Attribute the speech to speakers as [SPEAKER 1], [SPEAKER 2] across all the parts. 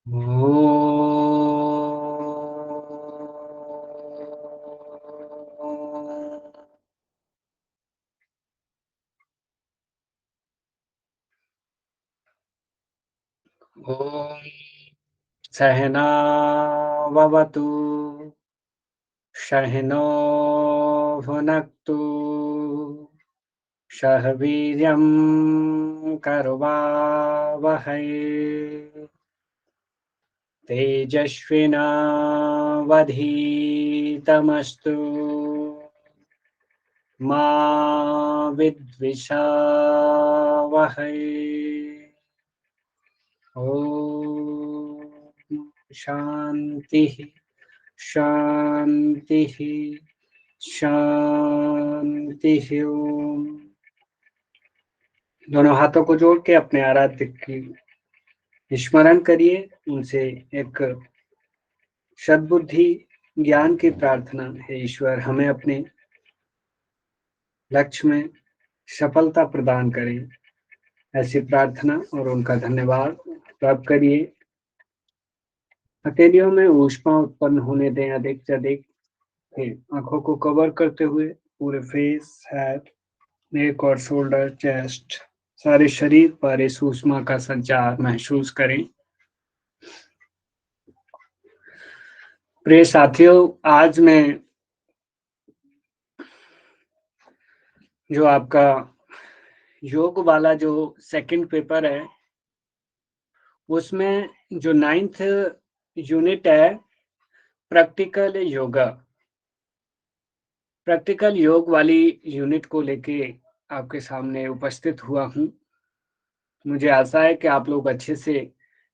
[SPEAKER 1] ओ ओम सहना ववतु सहनो भुनक्तु सह वीर्यं करवावहै तेजस्विनावधीतमस्तु मा विद्विषावहै। ओम शांति शांति शांति। ओम। दोनों हाथों को जोड़ के अपने आराध्य की स्मरण करिए, उनसे एक सद्बुद्धि ज्ञान की प्रार्थना है। ईश्वर हमें अपने लक्ष्य में सफलता प्रदान करें, ऐसी प्रार्थना और उनका धन्यवाद प्राप्त करिए। हथेलियों में ऊष्मा उत्पन्न होने दें अधिक से अधिक। आंखों को कवर करते हुए पूरे फेस, हेड, नेक और शोल्डर, चेस्ट, सारे शरीर पर इस ऊष्मा का संचार महसूस करें। प्रिय साथियों, आज मैं जो आपका योग वाला जो सेकंड पेपर है, उसमें जो 9th यूनिट है प्रैक्टिकल योगा, प्रैक्टिकल योग वाली यूनिट को लेके आपके सामने उपस्थित हुआ हूँ। मुझे आशा है कि आप लोग अच्छे से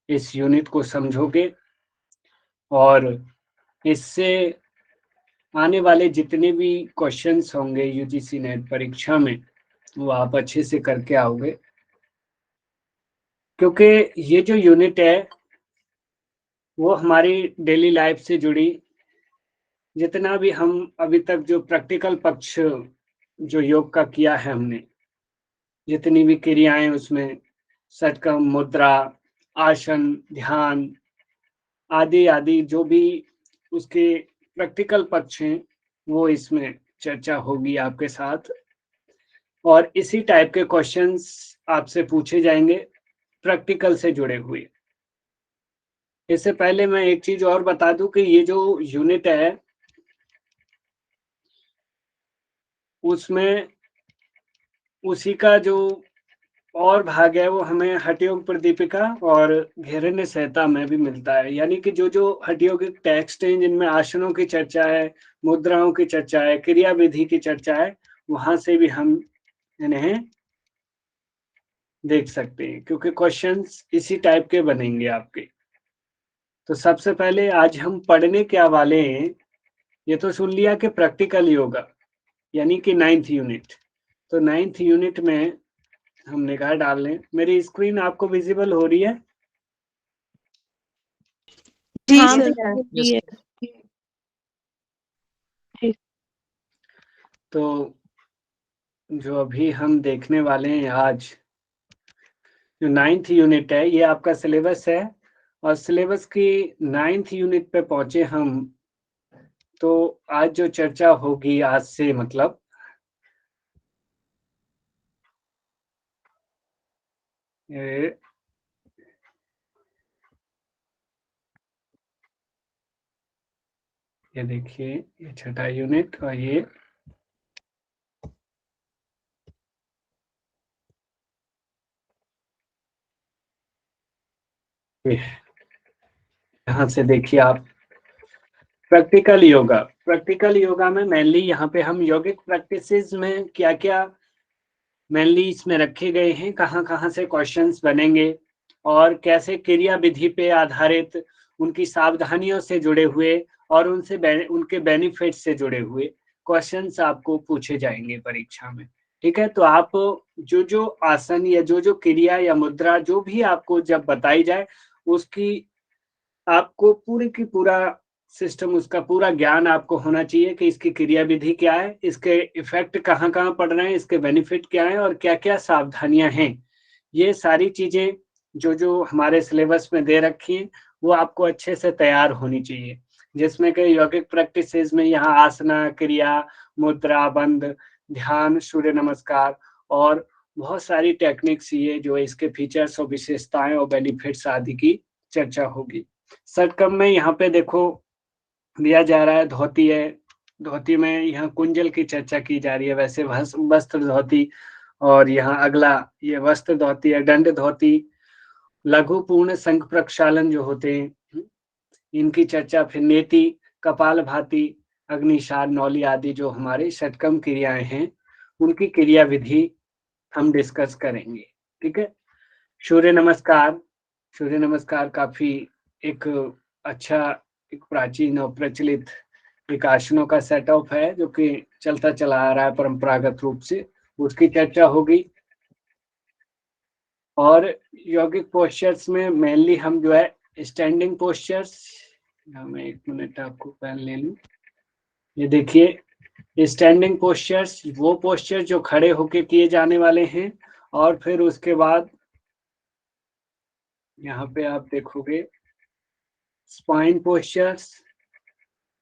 [SPEAKER 1] इस यूनिट को समझोगे और इससे आने वाले जितने भी क्वेश्चंस होंगे यूजीसी नेट परीक्षा में, वो आप अच्छे से करके आओगे। क्योंकि ये जो यूनिट है वो हमारी डेली लाइफ से जुड़ी जितना भी हम अभी तक जो प्रैक्टिकल पक्ष जो योग का किया है हमने, जितनी भी क्रियाएं उसमें सटकम, मुद्रा, आसन, ध्यान आदि आदि जो भी उसके प्रैक्टिकल पक्ष हैं, वो इसमें चर्चा होगी आपके साथ। और इसी टाइप के क्वेश्चंस आपसे पूछे जाएंगे प्रैक्टिकल से जुड़े हुए। इससे पहले मैं एक चीज और बता दूं कि ये जो यूनिट है उसमें उसी का जो और भाग है वो हमें हठयोग प्रदीपिका और घेरण्य संहिता में भी मिलता है। यानी कि जो जो हठयोगिक टेक्स्ट हैं जिनमें आसनों की चर्चा है, मुद्राओं की चर्चा है, क्रिया विधि की चर्चा है, वहां से भी हम इन्हें देख सकते हैं, क्योंकि क्वेश्चंस इसी टाइप के बनेंगे आपके। तो सबसे पहले आज हम पढ़ने क्या वाले हैं, ये तो सुन लिया कि प्रैक्टिकल योगा यानी कि 9th यूनिट। तो 9th यूनिट में हम निगाह डाल लें। मेरी स्क्रीन आपको विजिबल हो रही है?
[SPEAKER 2] जी
[SPEAKER 3] हाँ
[SPEAKER 2] सर।
[SPEAKER 3] भैया।
[SPEAKER 1] तो जो अभी हम देखने वाले हैं आज, जो 9th यूनिट है, ये आपका सिलेबस है और सिलेबस की 9th यूनिट पे पहुंचे हम। तो आज जो चर्चा होगी आज से मतलब ये देखिए, ये छठा यूनिट और ये यहाँ से देखिए आप, प्रैक्टिकल योगा। प्रैक्टिकल योगा में मेनली यहाँ पे हम योगिक प्रैक्टिसेस में क्या क्या मेनली इसमें रखे गए हैं, कहाँ कहाँ से क्वेश्चंस बनेंगे और कैसे क्रिया विधि पे आधारित उनकी सावधानियों से जुड़े हुए और उनके बेनिफिट से जुड़े हुए क्वेश्चंस आपको पूछे जाएंगे परीक्षा में। ठीक है, तो आप जो जो आसन या जो जो क्रिया या मुद्रा जो भी आपको जब बताई जाए उसकी आपको पूरी की पूरा सिस्टम, उसका पूरा ज्ञान आपको होना चाहिए कि इसकी क्रिया विधि क्या है, इसके इफेक्ट कहाँ कहाँ पड़ रहे हैं, इसके बेनिफिट क्या है और क्या क्या सावधानियां हैं। ये सारी चीजें जो जो हमारे सिलेबस में दे रखी हैं वो आपको अच्छे से तैयार होनी चाहिए, जिसमें कि यौगिक प्रैक्टिसेस में यहाँ आसना, क्रिया, मुद्रा, बंध, ध्यान, सूर्य नमस्कार और बहुत सारी टेक्निक्स, ये जो इसके फीचर्स और विशेषताएं और बेनिफिट्स आदि की चर्चा होगी। षटकम में यहाँ पे देखो दिया जा रहा है धोती है, धोती में यहाँ कुंजल की चर्चा की जा रही है, वैसे वस्त्र धोती, और यहाँ अगला ये वस्त्र धोती है, दंड धोती, लघु पूर्ण संघ प्रक्षालन जो होते हैं इनकी चर्चा, फिर नेति, कपाल भाती, अग्निशार, नौली आदि जो हमारे षटकम क्रियाएं हैं उनकी क्रिया विधि हम डिस्कस करेंगे। ठीक है। सूर्य नमस्कार, सूर्य नमस्कार काफी एक अच्छा, एक प्राचीन और प्रचलित एक आसनों का सेटअप है जो कि चलता चला आ रहा है परंपरागत रूप से, उसकी चर्चा होगी। और यौगिक पोस्चर्स में मेनली हम जो है स्टैंडिंग पोस्चर्स, मैं 1 मिनट आपको पेन ले लूं, ये देखिए स्टैंडिंग पोस्चर्स वो पोस्चर जो खड़े होके किए जाने वाले हैं, और फिर उसके बाद यहाँ पे आप देखोगे स्पाइन पोस्चर्स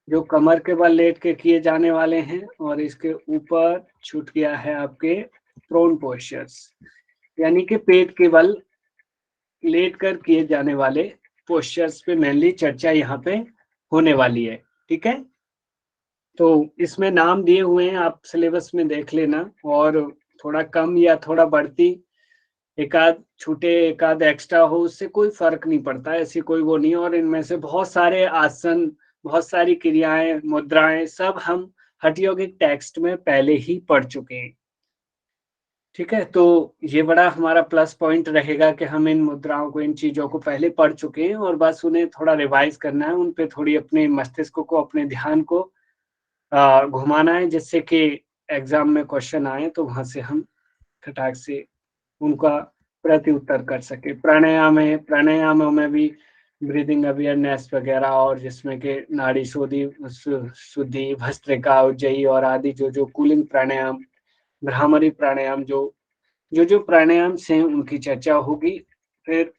[SPEAKER 1] जो कमर के बल लेट के किए जाने वाले हैं, और इसके ऊपर छूट गया है आपके प्रोन पोस्चर्स, यानी कि पेट के बल लेट कर किए जाने वाले पोस्चर्स पे मेनली चर्चा यहाँ पे होने वाली है। ठीक है। तो इसमें नाम दिए हुए हैं, आप सिलेबस में देख लेना, और थोड़ा कम या थोड़ा बढ़ती, एकाध छूटे एकाध एक्स्ट्रा हो, उससे कोई फर्क नहीं पड़ता, ऐसी कोई वो नहीं। और इनमें से बहुत सारे आसन, बहुत सारी क्रियाएं, मुद्राएं सब हम हठ यौगिक टेक्स्ट में पहले ही पढ़ चुके हैं। ठीक है। तो ये बड़ा हमारा प्लस पॉइंट रहेगा कि हम इन मुद्राओं को, इन चीजों को पहले पढ़ चुके हैं, और बस उन्हें थोड़ा रिवाइज करना है, उन पे थोड़ी अपने मस्तिष्क को, अपने ध्यान को घुमाना है, जिससे कि एग्जाम में क्वेश्चन आए तो वहां से हम खटाक से उनका प्रति उत्तर कर सके। प्राणायाम है, प्राणायामों में भी ब्रीदिंग अवेयरनेस वगैरह, और जिसमें कि नाड़ी शुद्धि, भस्त्रिका, उज्जयी और आदि जो कूलिंग प्राणायाम, भ्रामरी प्राणायाम, जो प्राणायाम से उनकी चर्चा होगी। फिर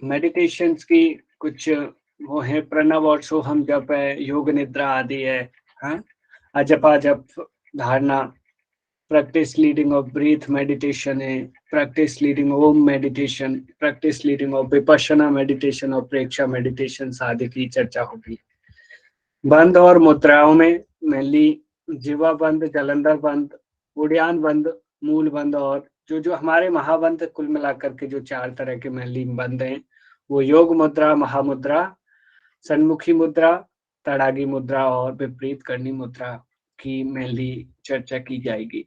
[SPEAKER 1] मेडिटेशंस की कुछ वो है, प्रणव और सोहम जप है, योग निद्रा आदि है, हाँ, अजपा जप, धारणा, practice leading of breath meditation है, practice leading Om meditation, practice leading of Vipassana meditation और प्रेक्षा मेडिटेशन आदि की चर्चा होगी। बंद और मुद्राओं में मेनली जीवा बंद, जलंधर बंद, उड़ियान बंद, मूल बंद, और जो हमारे महाबंद कुल मिलाकर के जो 4 तरह के मेनली बंद हैं, वो योग मुद्रा, महामुद्रा, सन्मुखी मुद्रा, तड़ागी मुद्रा और विपरीत करनी मुद्रा की मेनली चर्चा की जाएगी।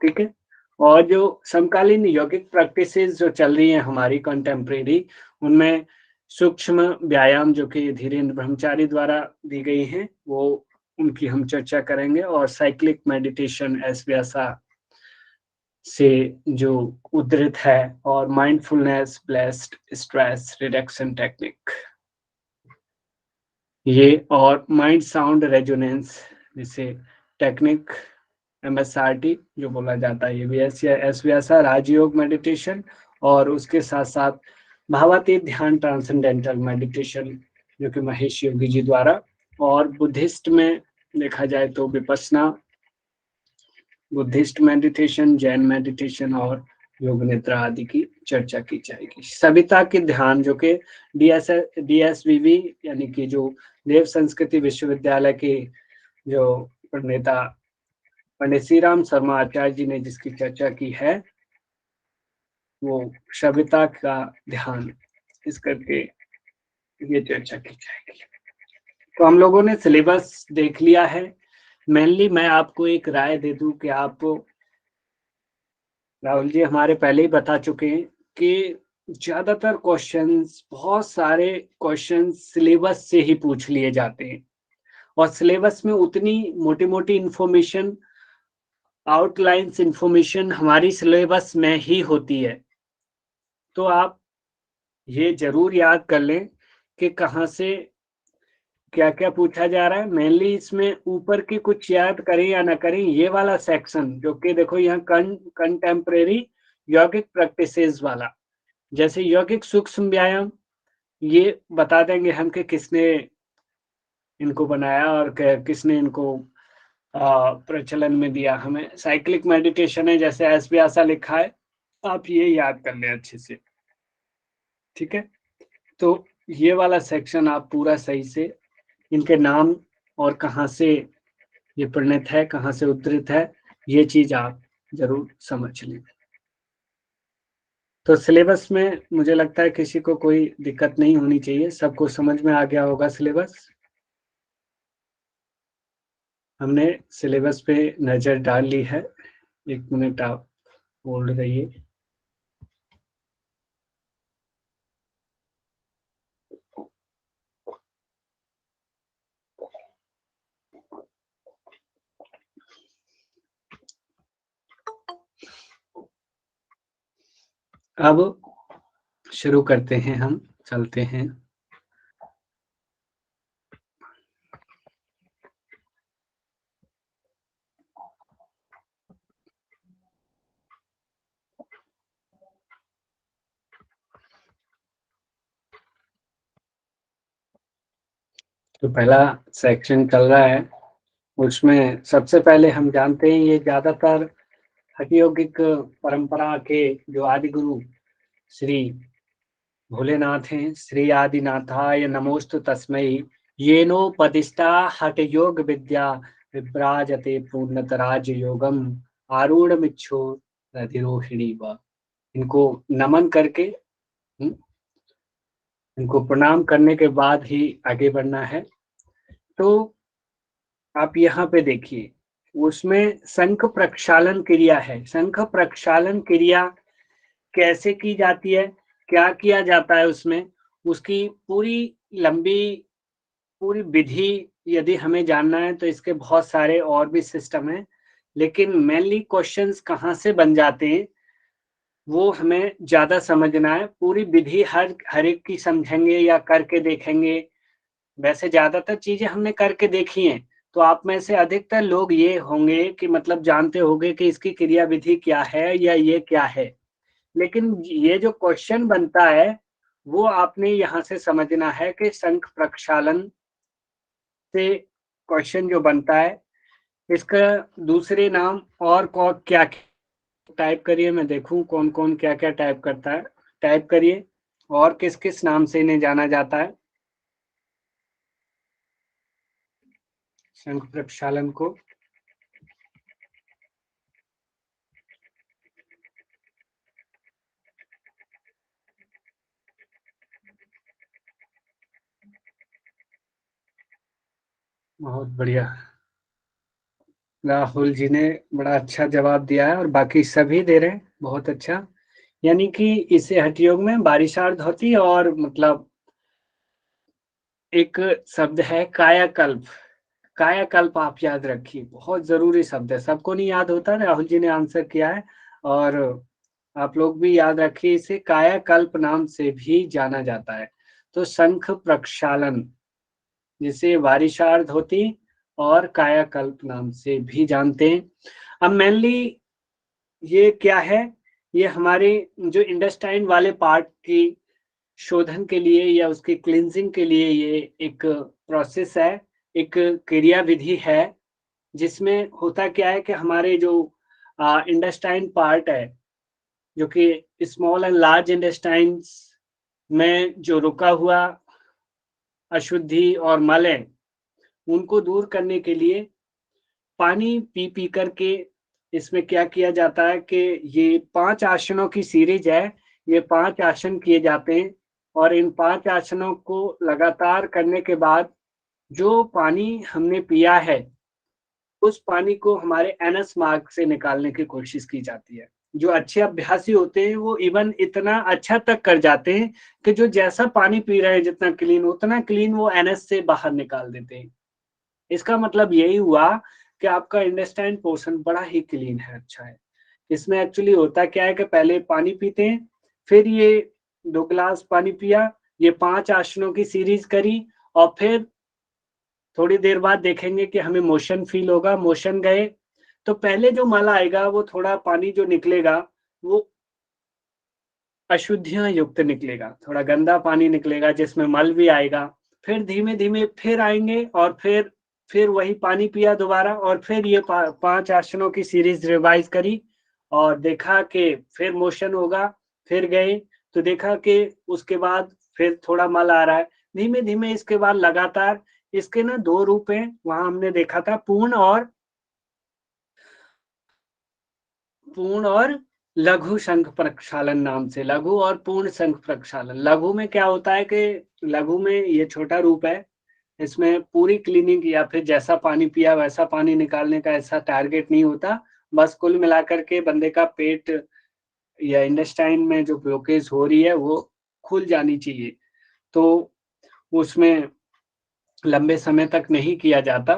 [SPEAKER 1] ठीक है। और जो समकालीन यौगिक प्रैक्टिसेस जो चल रही हैं हमारी कंटेम्प्रेरी, उनमें सूक्ष्म व्यायाम जो कि धीरेन्द्र ब्रह्मचारी द्वारा दी गई हैं, वो उनकी हम चर्चा करेंगे, और साइक्लिक मेडिटेशन एस व्यासा से जो उद्धृत है, और mindfulness blessed stress reduction technique ये, और माइंड साउंड रेजोनेंस जिसे टेक्निक MSRT जो बोला जाता है, ये भी एस व्यासा राजयोग मेडिटेशन, और उसके साथ साथ भावातीत ध्यान ट्रांसेंडेंटल मेडिटेशन जो कि महेश योगी जी द्वारा, और बुद्धिस्ट में देखा जाए तो Vipassana, Buddhist meditation, Jain meditation और योग निद्रा आदि की चर्चा की जाएगी। सविता के ध्यान जो कि DSVV यानी कि जो देव संस्कृति विश्वविद्यालय के जो प्रणेता पंडित श्री राम शर्मा आचार्य जी ने जिसकी चर्चा की है, वो सविता का ध्यान, इस करके ये चर्चा की जाएगी। तो हम लोगों ने सिलेबस देख लिया है। मेनली मैं आपको एक राय दे दूं कि आप, राहुल जी हमारे पहले ही बता चुके हैं कि ज्यादातर क्वेश्चंस, बहुत सारे क्वेश्चंस सिलेबस से ही पूछ लिए जाते हैं, और सिलेबस में उतनी मोटी मोटी इंफॉर्मेशन, आउटलाइंस इंफॉर्मेशन हमारी सिलेबस में ही होती है। तो आप ये जरूर याद कर लें कि कहाँ से क्या क्या पूछा जा रहा है। मेनली इसमें ऊपर की कुछ याद करें या ना करें, ये वाला सेक्शन जो कि देखो यहाँ कंटेम्प्रेरी यौगिक प्रैक्टिसेस वाला, जैसे यौगिक सूक्ष्म व्यायाम, ये बता देंगे हम कि किसने इनको बनाया और किसने इनको प्रचलन में दिया हमें। साइक्लिक मेडिटेशन है, जैसे एस व्यासा लिखा है, आप ये याद कर लें अच्छे से, ठीक है। तो ये वाला सेक्शन आप पूरा सही से, इनके नाम और कहाँ से ये प्रणीत है, कहाँ से उद्धृत है, ये चीज आप जरूर समझ लें। तो सिलेबस में मुझे लगता है किसी को कोई दिक्कत नहीं होनी चाहिए, सबको समझ में आ गया होगा सिलेबस। हमने सिलेबस पे नजर डाल ली है। एक मिनट आप होल्ड रहिए। अब शुरू करते हैं, हम चलते हैं। तो पहला सेक्शन चल रहा है, उसमें सबसे पहले हम जानते हैं ये ज्यादातर हठयोगिक परंपरा के जो आदि गुरु श्री भोलेनाथ हैं। श्री आदिनाथाय नमोस्तु तस्मै येनोपदिष्टा हठ योग विद्या विभ्राजते पूर्णतराज योगम आरूढ़ मिच्छो रधिरोहिणी व। इनको नमन करके, इनको प्रणाम करने के बाद ही आगे बढ़ना है। तो आप यहाँ पे देखिए, उसमें शंख प्रक्षालन क्रिया है। शंख प्रक्षालन क्रिया कैसे की जाती है, क्या किया जाता है उसमें, उसकी पूरी लंबी पूरी विधि यदि हमें जानना है तो इसके बहुत सारे और भी सिस्टम हैं, लेकिन मेनली क्वेश्चंस कहाँ से बन जाते हैं वो हमें ज्यादा समझना है। पूरी विधि हर एक की समझेंगे या करके देखेंगे। वैसे ज्यादातर चीजें हमने करके देखी हैं, तो आप में से अधिकतर लोग ये होंगे कि मतलब जानते होंगे कि इसकी क्रिया विधि क्या है या ये क्या है, लेकिन ये जो क्वेश्चन बनता है वो आपने यहाँ से समझना है कि शंख प्रक्षालन से क्वेश्चन जो बनता है, इसका दूसरे नाम और क्या टाइप करिए, मैं देखूं कौन कौन क्या क्या टाइप करता है। टाइप करिए, और किस किस नाम से इन्हें जाना जाता है शंख प्रक्षालन को। बहुत बढ़िया, राहुल जी ने बड़ा अच्छा जवाब दिया है और बाकी सभी दे रहे हैं, बहुत अच्छा। यानी कि इसे हठयोग में बारिशार्ध होती, और मतलब एक शब्द है कायाकल्प। कायाकल्प आप याद रखिए, बहुत जरूरी शब्द है, सबको नहीं याद होता। राहुल जी ने आंसर किया है, और आप लोग भी याद रखिए, इसे कायाकल्प नाम से भी जाना जाता है। तो शंख प्रक्षालन, जिसे वारिशार्ध होती और कायाकल्प नाम से भी जानते हैं। अब मेनली ये क्या है, ये हमारे जो इंटेस्टाइन वाले पार्ट की शोधन के लिए या उसकी क्लींजिंग के लिए ये एक प्रोसेस है, एक क्रिया विधि है, जिसमें होता क्या है कि हमारे जो इंटेस्टाइन पार्ट है, जो कि स्मॉल एंड लार्ज इंटेस्टाइन्स में जो रुका हुआ अशुद्धि और मल है, उनको दूर करने के लिए पानी पी पी करके इसमें क्या किया जाता है कि ये 5 आसनों की सीरीज है। ये 5 आसन किए जाते हैं, और इन 5 आसनों को लगातार करने के बाद जो पानी हमने पिया है, उस पानी को हमारे एनस मार्ग से निकालने की कोशिश की जाती है। जो अच्छे अभ्यासी होते हैं वो इवन इतना अच्छा तक कर जाते हैं कि जो जैसा पानी पी रहे हैं, जितना क्लीन, उतना क्लीन वो एनस से बाहर निकाल देते हैं। इसका मतलब यही हुआ कि आपका इंटेस्टाइन पोर्शन बड़ा ही क्लीन है, अच्छा है। इसमें एक्चुअली होता क्या है कि पहले पानी पीते हैं, फिर ये 2 गिलास पानी पिया, ये 5 आसनों की सीरीज करी, और फिर थोड़ी देर बाद देखेंगे कि हमें मोशन फील होगा। मोशन गए तो पहले जो मल आएगा, वो थोड़ा पानी जो निकलेगा वो अशुद्धियां युक्त निकलेगा, थोड़ा गंदा पानी निकलेगा जिसमें मल भी आएगा। फिर धीमे धीमे फिर आएंगे और फिर वही पानी पिया दोबारा, और फिर ये 5 आसनों की सीरीज रिवाइज करी और देखा कि फिर मोशन होगा, फिर गए तो देखा कि उसके बाद फिर थोड़ा मल आ रहा है। धीमे धीमे इसके बाद लगातार इसके ना 2 रूप हैं, वहां हमने देखा था पूर्ण और लघु शंख प्रक्षालन नाम से। लघु और पूर्ण शंख प्रक्षालन। लघु में क्या होता है कि लघु में ये छोटा रूप है, इसमें पूरी क्लीनिंग या फिर जैसा पानी पिया वैसा पानी निकालने का ऐसा टारगेट नहीं होता। बस कुल मिलाकर के बंदे का पेट या इंटेस्टाइन में जो ब्लॉकेज हो रही है वो खुल जानी चाहिए, तो उसमें लंबे समय तक नहीं किया जाता।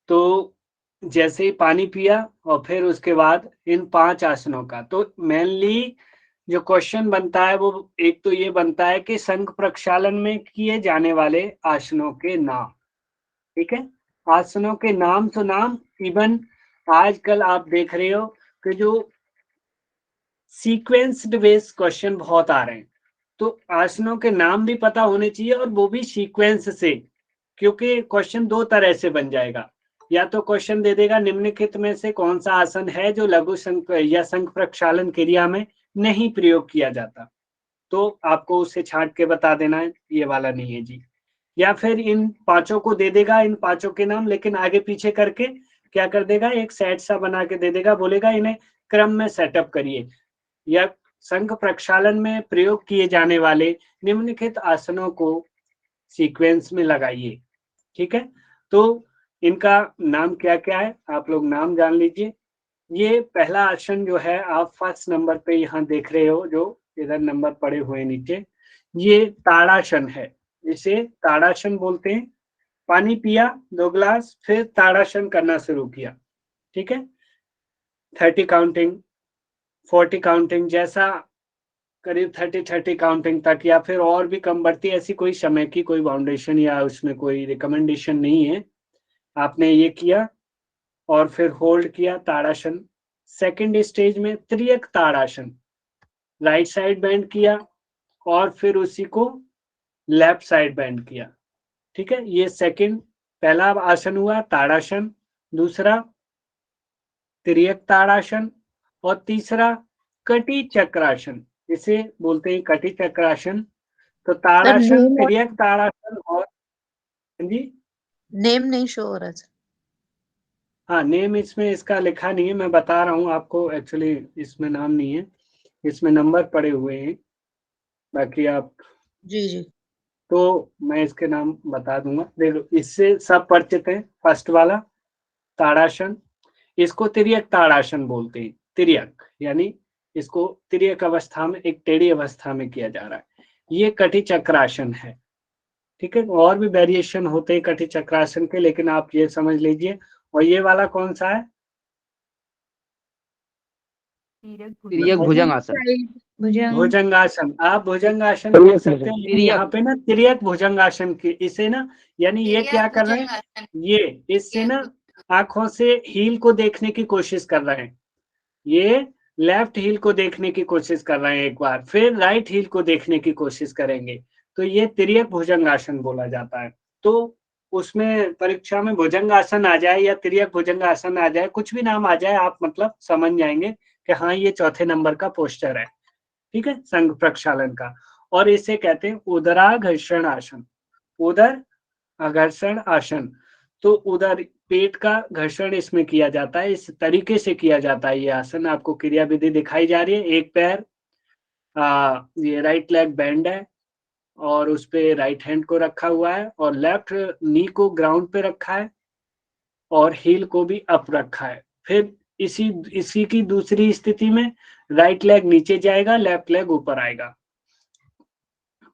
[SPEAKER 1] तो जैसे ही पानी पिया और फिर उसके बाद इन 5 आसनों का, तो मेनली जो क्वेश्चन बनता है वो एक तो ये बनता है कि शंख प्रक्षालन में किए जाने वाले आसनों के नाम। ठीक है, आसनों के नाम तो नाम, इवन आजकल आप देख रहे हो कि जो सीक्वेंस्ड बेस्ड क्वेश्चन बहुत आ रहे हैं, तो आसनों के नाम भी पता होने चाहिए और वो भी सीक्वेंस से, क्योंकि क्वेश्चन 2 तरह से बन जाएगा। या तो क्वेश्चन दे देगा निम्नलिखित में से कौन सा आसन है जो लघु शंख या शंख प्रक्षालन क्रिया में नहीं प्रयोग किया जाता, तो आपको उसे छांट के बता देना है ये वाला नहीं है जी। या फिर इन 5 को दे देगा, इन 5 के नाम, लेकिन आगे पीछे करके क्या कर देगा, एक सेट सा बना के दे देगा, बोलेगा इन्हें क्रम में सेटअप करिए या शंख प्रक्षालन में प्रयोग किए जाने वाले निम्नलिखित आसनों को सीक्वेंस में लगाइए। ठीक है, तो इनका नाम क्या क्या है आप लोग नाम जान लीजिए। ये पहला आसन जो है आप फर्स्ट नंबर पे यहाँ देख रहे हो, जो इधर नंबर पड़े हुए नीचे, ये ताड़ासन है, इसे ताड़ासन बोलते हैं। पानी पिया 2 गिलास, फिर ताड़ासन करना शुरू किया। ठीक है, 30 काउंटिंग, 40 काउंटिंग, जैसा करीब 30 काउंटिंग तक, या फिर और भी कम बढ़ती, ऐसी कोई समय की कोई बाउंडेशन या उसमें कोई रिकमेंडेशन नहीं है। आपने ये किया और फिर होल्ड किया ताड़ासन। सेकंड स्टेज में त्रियक ताड़ासन, राइट साइड बेंड किया और फिर उसी को लेफ्ट साइड बेंड किया। ठीक है, ये सेकंड, पहला आसन हुआ ताड़ासन, दूसरा त्रियक ताड़ासन और तीसरा कटी चक्रासन, इसे बोलते हैं कटी चक्रासन। तो
[SPEAKER 2] सर
[SPEAKER 1] ताड़ासन,
[SPEAKER 2] नेम
[SPEAKER 1] त्रियक ताड़ासन और जी
[SPEAKER 2] नेम नहीं शो हो रहा सर।
[SPEAKER 1] हाँ, नेम इसमें इसका लिखा नहीं है, मैं बता रहा हूँ आपको, एक्चुअली इसमें नाम नहीं है, इसमें नंबर पड़े हुए हैं, बाकी आप,
[SPEAKER 2] जी जी।
[SPEAKER 1] तो मैं इसके नाम बता दूंगा। देखो इससे सब परिचित है, फर्स्ट वाला ताड़ासन, इसको तिर्यक ताड़ासन बोलते हैं। तिर्यक यानी इसको तिर्यक अवस्था में, एक टेढ़ी अवस्था में किया जा रहा है। ये कटी चक्रासन है। ठीक है, और भी वेरिएशन होते हैं कटी चक्रासन के, लेकिन आप ये समझ लीजिए। और ये वाला कौन सा है,
[SPEAKER 3] तिर्यक भुजंग आसन।
[SPEAKER 2] भुजंग।
[SPEAKER 1] भुजंगासन। आप भुजंगासन कह सकते हैं, यहाँ पे ना तिर्यक भुजंगासन की, इसे ना, यानी ये क्या कर रहे हैं, ये इससे ना आंखों से हील को देखने की कोशिश कर रहे हैं, ये लेफ्ट हील को देखने की कोशिश कर रहे हैं एक बार, फिर राइट हील को देखने की कोशिश करेंगे, तो ये तिर्यक भुजंगासन बोला जाता है। तो उसमें परीक्षा में भुजंगासन आ जाए या तिर्यक भुजंगासन आ जाए, कुछ भी नाम आ जाए, आप मतलब समझ जाएंगे कि हाँ ये चौथे नंबर का पोस्टर है। ठीक है, संघ प्रक्षालन का। और इसे कहते हैं उदराघर्षण आसन। उदर आघर्षण आसन, तो उदर पेट का घर्षण इसमें किया जाता है, इस तरीके से किया जाता है ये आसन। आपको क्रिया विधि दिखाई जा रही है, एक पैर, ये राइट लेग बेंड है और उस पे राइट हैंड को रखा हुआ है और लेफ्ट नी को ग्राउंड पे रखा है और हील को भी अप रखा है। फिर इसी इसी की दूसरी स्थिति में राइट लेग नीचे जाएगा, लेफ्ट लेग ऊपर आएगा।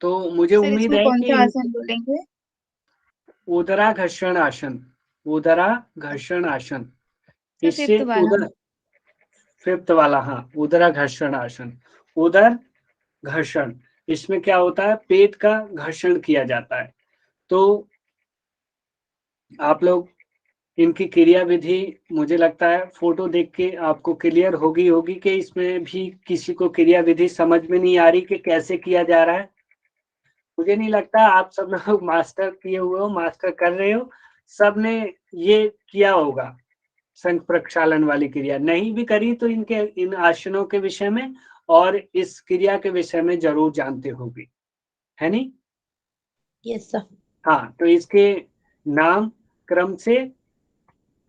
[SPEAKER 1] तो मुझे
[SPEAKER 2] सर
[SPEAKER 1] उम्मीद
[SPEAKER 2] इसमें
[SPEAKER 1] है
[SPEAKER 2] कौन
[SPEAKER 1] कि
[SPEAKER 2] सा आसन बोलेंगे?
[SPEAKER 1] उदराघर्षण आसन, उदराघर्षण आसन,
[SPEAKER 2] सर
[SPEAKER 1] इससे
[SPEAKER 2] फिफ्थ वाला।
[SPEAKER 1] उदर, फिफ्थ वाला, हाँ, उदराघर्षण आसन। उदर घर्षण, इसमें क्या होता है, पेट का घर्षण किया जाता है। तो आप लोग इनकी क्रिया विधि मुझे लगता है फोटो देख के आपको क्लियर होगी कि इसमें भी किसी को क्रिया विधि समझ में नहीं आ रही कि कैसे किया जा रहा है। मुझे नहीं लगता आप सब लोग मास्टर किए हुए हो, मास्टर कर रहे हो, सबने ये किया होगा संघ प्रक्षालन वाली क्रिया। नहीं भी करी तो इन आसनों के विषय में और इस क्रिया के विषय में जरूर जानते होगी, है नहीं?
[SPEAKER 2] Yes sir.
[SPEAKER 1] हाँ, तो इसके नाम क्रम से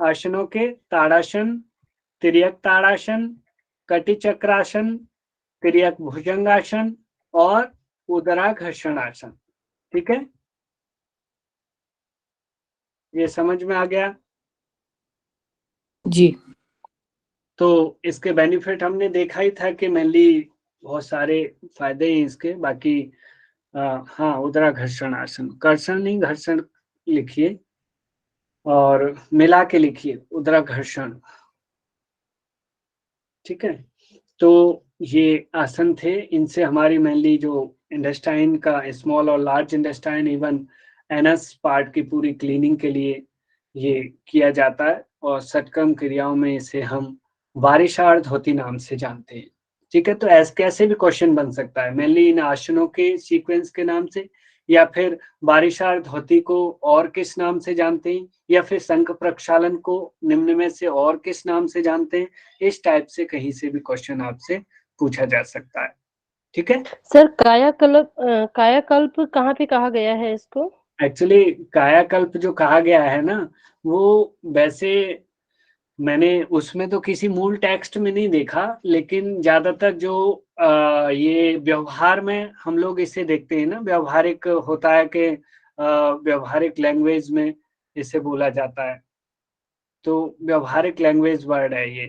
[SPEAKER 1] आसनों के ताड़ासन, तिर्यक ताड़ासन, कटि चक्रासन, तिर्यक भुजंगासन और उदराघर्षण आसन। ठीक है, ये समझ में आ गया
[SPEAKER 4] जी।
[SPEAKER 1] तो इसके बेनिफिट हमने देखा ही था कि मेनली बहुत सारे फायदे हैं इसके। बाकी हाँ, उदराघर्षण आसन, कर्षण नहीं घर्षण लिखिए और मिला के लिखिए उदराघर्षण। ठीक है, तो ये आसन थे, इनसे हमारी मेनली जो इंटेस्टाइन का स्मॉल और large intestine even anus part की पूरी क्लीनिंग के लिए ये किया जाता है और सटकर्म क्रियाओं में इसे हम वारिशार धोती नाम से जानते हैं। ठीक है, तो ऐसे कैसे भी क्वेश्चन बन सकता है, मेनली इन आसनों के सीक्वेंस के नाम से, या फिर वारिशार धोती को और किस नाम से जानते हैं, या फिर संघ प्रक्षालन को निम्न में से और किस नाम से जानते हैं। इस टाइप से कहीं से भी क्वेश्चन आपसे पूछा जा सकता है। ठीक है
[SPEAKER 5] सर, कायाकल्प कहाँ पे कहा गया है इसको?
[SPEAKER 1] एक्चुअली कायाकल्प जो कहा गया है ना, वो वैसे मैंने उसमें तो किसी मूल टेक्स्ट में नहीं देखा, लेकिन ज्यादातर जो ये व्यवहार में हम लोग इसे देखते हैं ना, व्यवहारिक होता है कि व्यवहारिक लैंग्वेज में इसे बोला जाता है, तो व्यवहारिक लैंग्वेज वर्ड है ये।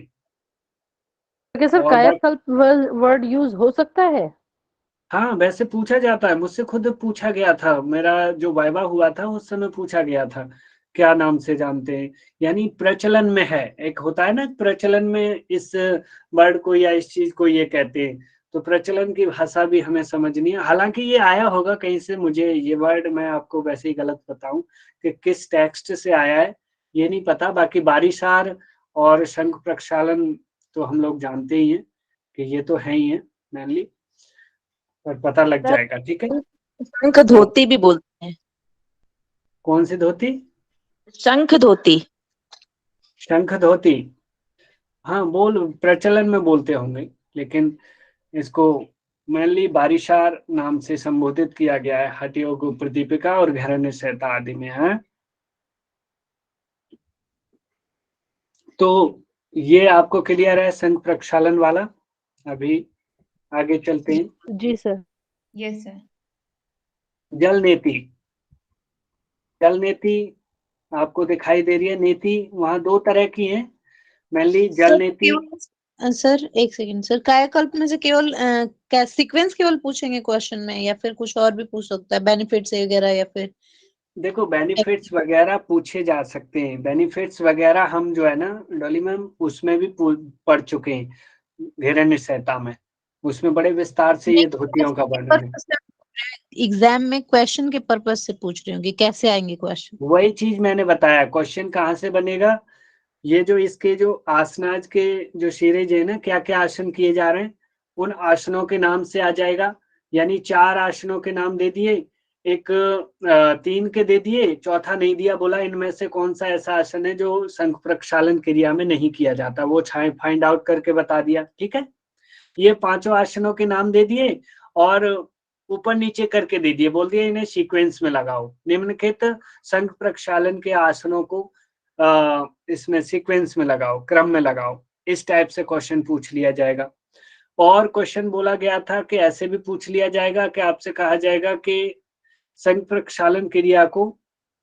[SPEAKER 5] क्या सर
[SPEAKER 1] और
[SPEAKER 5] कायाकल्प वर्ड यूज हो सकता है?
[SPEAKER 1] हाँ, वैसे पूछा जाता है, मुझसे खुद पूछा गया था, मेरा जो वाइवा हुआ था उस समय पूछा गया था क्या नाम से जानते हैं, यानी प्रचलन में है। एक होता है ना प्रचलन में इस वर्ड को या इस चीज को ये कहते हैं, तो प्रचलन की भाषा भी हमें समझनी है। हालांकि ये आया होगा कहीं से, मुझे ये वर्ड मैं आपको वैसे ही गलत बताऊं कि किस टेक्स्ट से आया है ये नहीं पता। बाकी बारिशार और शंख प्रक्षालन तो हम लोग जानते ही हैं कि ये तो है ही है मेनली, पर पता लग जाएगा। ठीक है,
[SPEAKER 4] शंख धोती भी बोलते हैं।
[SPEAKER 1] कौन सी धोती?
[SPEAKER 4] शंख धोती।
[SPEAKER 1] शंख धोती, हाँ बोल प्रचलन में बोलते होंगे, लेकिन इसको मेनली बारिशार नाम से संबोधित किया गया है हठयोग प्रदीपिका और घरण्य सहता आदि में है। तो ये आपको क्लियर है संघ प्रक्षालन वाला। अभी आगे चलते हैं।
[SPEAKER 5] जी सर।
[SPEAKER 2] Yes sir.
[SPEAKER 1] जल नेति, जल नेति आपको दिखाई दे रही है। नेति वहां दो तरह की है, मेनली जल नेति।
[SPEAKER 2] सर एक सेकंड सर, कायाकल्प में से केवल सीक्वेंस केवल पूछेंगे क्वेश्चन में, या फिर कुछ और भी पूछ सकता है, बेनिफिट्स वगैरह, या फिर?
[SPEAKER 1] देखो बेनिफिट्स वगैरह पूछे जा सकते हैं, बेनिफिट्स वगैरह हम जो है ना डॉली मैम उसमें भी पढ़ चुके हैं घिरण्य सहता में, उसमें बड़े विस्तार से ये धोतियों का वर्णन है।
[SPEAKER 2] एग्जाम में क्वेश्चन के पर्पज से पूछ रही हूँ कि कैसे आएंगे क्वेश्चन।
[SPEAKER 1] वही चीज मैंने बताया, क्वेश्चन कहाँ से बनेगा, ये जो इसके जो आसनाज के जो सीरीज है ना, क्या क्या आसन किए जा रहे हैं उन आसनों के नाम से आ जाएगा। यानी 4 आसनों के नाम दे दिए, एक 3 के दे दिए, चौथा नहीं दिया, बोला इनमें से कौन सा ऐसा आसन है जो संघ प्रक्षालन क्रिया में नहीं किया जाता, वो फाइंड आउट करके बता दिया। ठीक है, ये 5 आसनों के नाम दे दिए और ऊपर नीचे करके दे दिए, बोल दिया इन्हें सीक्वेंस में लगाओ, निम्नलिखित संघ प्रक्षालन के आसनों को इसमें सीक्वेंस में लगाओ, क्रम में लगाओ। इस टाइप से क्वेश्चन पूछ लिया जाएगा। और क्वेश्चन बोला गया था कि ऐसे भी पूछ लिया जाएगा कि आपसे कहा जाएगा कि संघ प्रक्षालन क्रिया को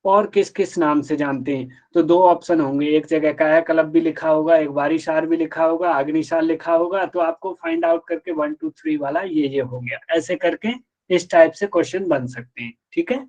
[SPEAKER 1] और किस किस नाम से जानते हैं, तो 2 ऑप्शन होंगे, एक जगह कायाकल्प भी लिखा होगा, एक वारिशार भी लिखा होगा, अग्निशार लिखा होगा, तो आपको फाइंड आउट करके 1 2 3 वाला ये हो गया, ऐसे करके इस टाइप से क्वेश्चन बन सकते हैं। ठीक है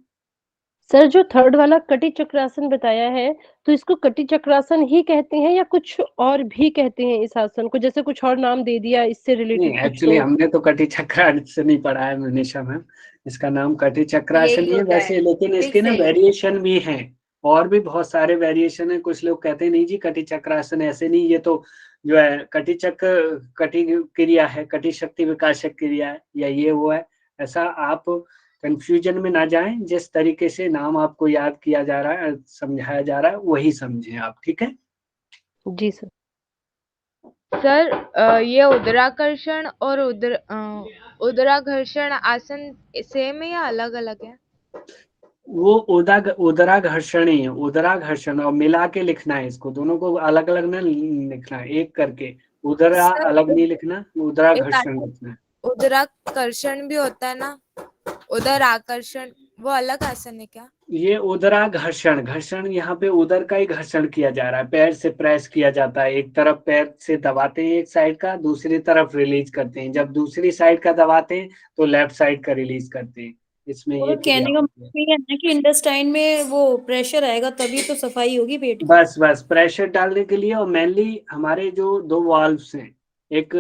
[SPEAKER 5] सर, जो थर्ड वाला कटि चक्रासन बताया है, तो इसको कटि चक्रासन ही कहते हैं या कुछ और भी कहते हैं इस आसन को? जैसे कुछ और नाम दे दिया इससे रिलेटेड
[SPEAKER 1] नहीं,
[SPEAKER 5] कुछ
[SPEAKER 1] एक्चुअली
[SPEAKER 5] तो?
[SPEAKER 1] हमने तो कटि चक्रासन नहीं पढ़ा है मनीषा मैम, इसका नाम कटि चक्रासन ही है वैसे, लेकिन इसके ना वेरिएशन भी हैं, और भी बहुत सारे वेरिएशन है। कुछ लोग कहते हैं नहीं जी कटि चक्रासन ऐसे नहीं, ये तो जो है कटि चक्र कटि क्रिया है, कटि शक्ति विकासक क्रिया है, या ये वो है। ऐसा आप कंफ्यूजन में ना जाएं, जिस तरीके से नाम आपको याद किया जा रहा है, समझाया जा रहा है, वही समझें आप, ठीक है।
[SPEAKER 5] जी सर।
[SPEAKER 6] सर ये उदराकर्षण और उदराघर्षण आसन सेम है या अलग अलग है?
[SPEAKER 1] वो उदराघर्षण ही है, उदराघर्षण, और मिला के लिखना है इसको, दोनों को अलग अलग ना लिखना है, एक करके। उदरा
[SPEAKER 6] सर,
[SPEAKER 1] अलग नहीं लिखना, उदराघर्षण लिखना है।
[SPEAKER 6] उदराकर्षण भी होता है ना, उदर आकर्षण, वो अलग आसन है क्या?
[SPEAKER 1] ये उदराघर्षण, घर्षण यहाँ पे उदर का ही घर्षण किया जा रहा है, पैर से प्रेस किया जाता है, एक तरफ पैर से दबाते हैं एक साइड का, दूसरी तरफ रिलीज करते हैं। जब दूसरी साइड का दबाते हैं तो लेफ्ट साइड का रिलीज करते हैं। इसमें ये
[SPEAKER 7] कहने का मतलब ये है ना कि इंटेस्टाइन में वो प्रेशर आएगा तभी तो सफाई होगी पेट की।
[SPEAKER 1] बस प्रेशर डालने के लिए। और मेनली हमारे जो दो वाल्व्स हैं, एक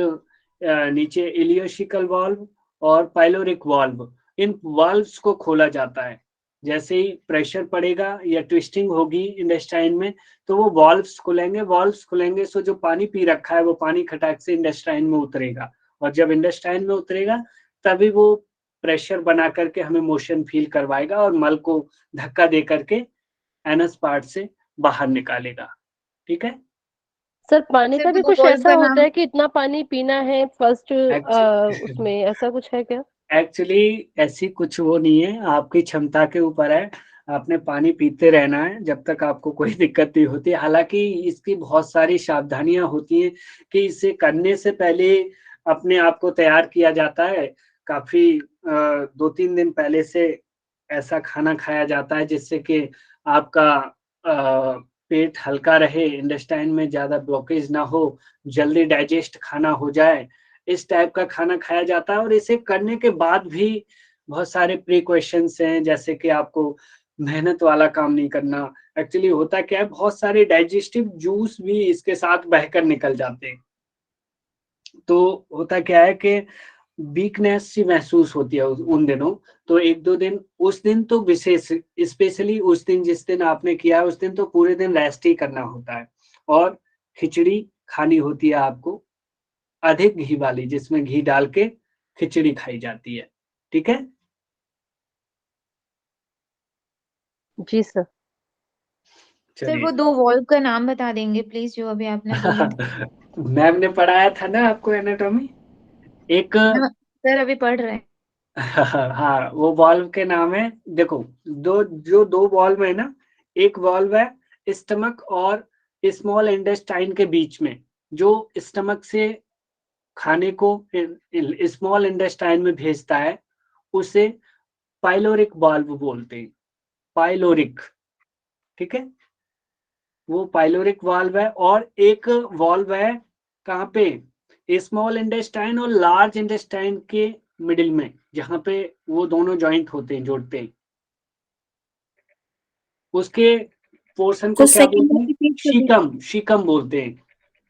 [SPEAKER 1] नीचे इलियोशिकल वाल्व और पाइलोरिक वाल्व, इन वाल्व्स को खोला जाता है। जैसे ही प्रेशर पड़ेगा या ट्विस्टिंग होगी इंटेस्टाइन में, तो वो वाल्व्स खुलेंगे सो जो पानी पी रखा है वो पानी खटाक से इंटेस्टाइन में उतरेगा, और जब इंटेस्टाइन में उतरेगा तभी वो प्रेशर बना करके हमें मोशन फील करवाएगा और मल को धक्का दे करके एनस पार्ट से बाहर निकालेगा, ठीक है।
[SPEAKER 5] सर पानी का भी कुछ
[SPEAKER 6] बोल
[SPEAKER 5] ऐसा
[SPEAKER 6] का
[SPEAKER 5] होता
[SPEAKER 6] नाम-
[SPEAKER 5] है कि इतना पानी पीना है फर्स्ट उसमें, ऐसा कुछ है क्या?
[SPEAKER 1] एक्चुअली ऐसी कुछ वो नहीं है, आपकी क्षमता के ऊपर है। आपने पानी पीते रहना है जब तक आपको कोई दिक्कत नहीं होती। हालांकि इसकी बहुत सारी सावधानियां होती हैं कि इसे करने से पहले अपने आप को तैयार किया जाता है। काफी 2-3 दिन पहले से ऐसा खाना खाया जाता है जिससे कि आपका पेट हल्का रहे, इंटेस्टाइन में ज्यादा ब्लॉकेज ना हो, जल्दी डाइजेस्ट खाना हो जाए, इस टाइप का खाना खाया जाता है। और इसे करने के बाद भी बहुत सारे प्रिकॉशंस हैं, जैसे कि आपको मेहनत वाला काम नहीं करना। एक्चुअली होता क्या है, बहुत सारे डाइजेस्टिव जूस भी इसके साथ बहकर निकल जाते हैं। तो होता क्या है कि वीकनेस सी महसूस होती है उन दिनों। तो 1-2 दिन, उस दिन तो विशेष, स्पेशली उस दिन जिस दिन आपने किया है उस दिन तो पूरे दिन रेस्ट ही करना होता है। और खिचड़ी खानी होती है आपको, अधिक घी वाली, जिसमें घी डाल के खिचड़ी खाई जाती है, ठीक है।
[SPEAKER 5] जी सर।
[SPEAKER 8] सर वो 2 वॉल्व का नाम बता देंगे प्लीज जो अभी आपने बोले थे।
[SPEAKER 1] मैम ने पढ़ाया था ना आपको एनाटॉमी, एक
[SPEAKER 8] हाँ, सर अभी पढ़ रहे हैं।
[SPEAKER 1] हाँ, वो वॉल्व के नाम है। देखो, दो वॉल्व है ना, एक वॉल्व है स्टमक और स्मॉल इंटेस्टाइन के बीच में, जो स्टमक से खाने को स्मॉल इंटेस्टाइन में भेजता है, उसे पाइलोरिक वाल्व बोलते हैं। पाइलोरिक, ठीक है, वो पाइलोरिक वाल्व है। और एक वाल्व है कहाँ पे, स्मॉल इंटेस्टाइन और लार्ज इंटेस्टाइन के मिडिल में, जहां पे वो दोनों जॉइंट होते हैं, जोड़ते हैं, उसके पोर्शन को क्या बोलते हैं, शीकम बोलते हैं।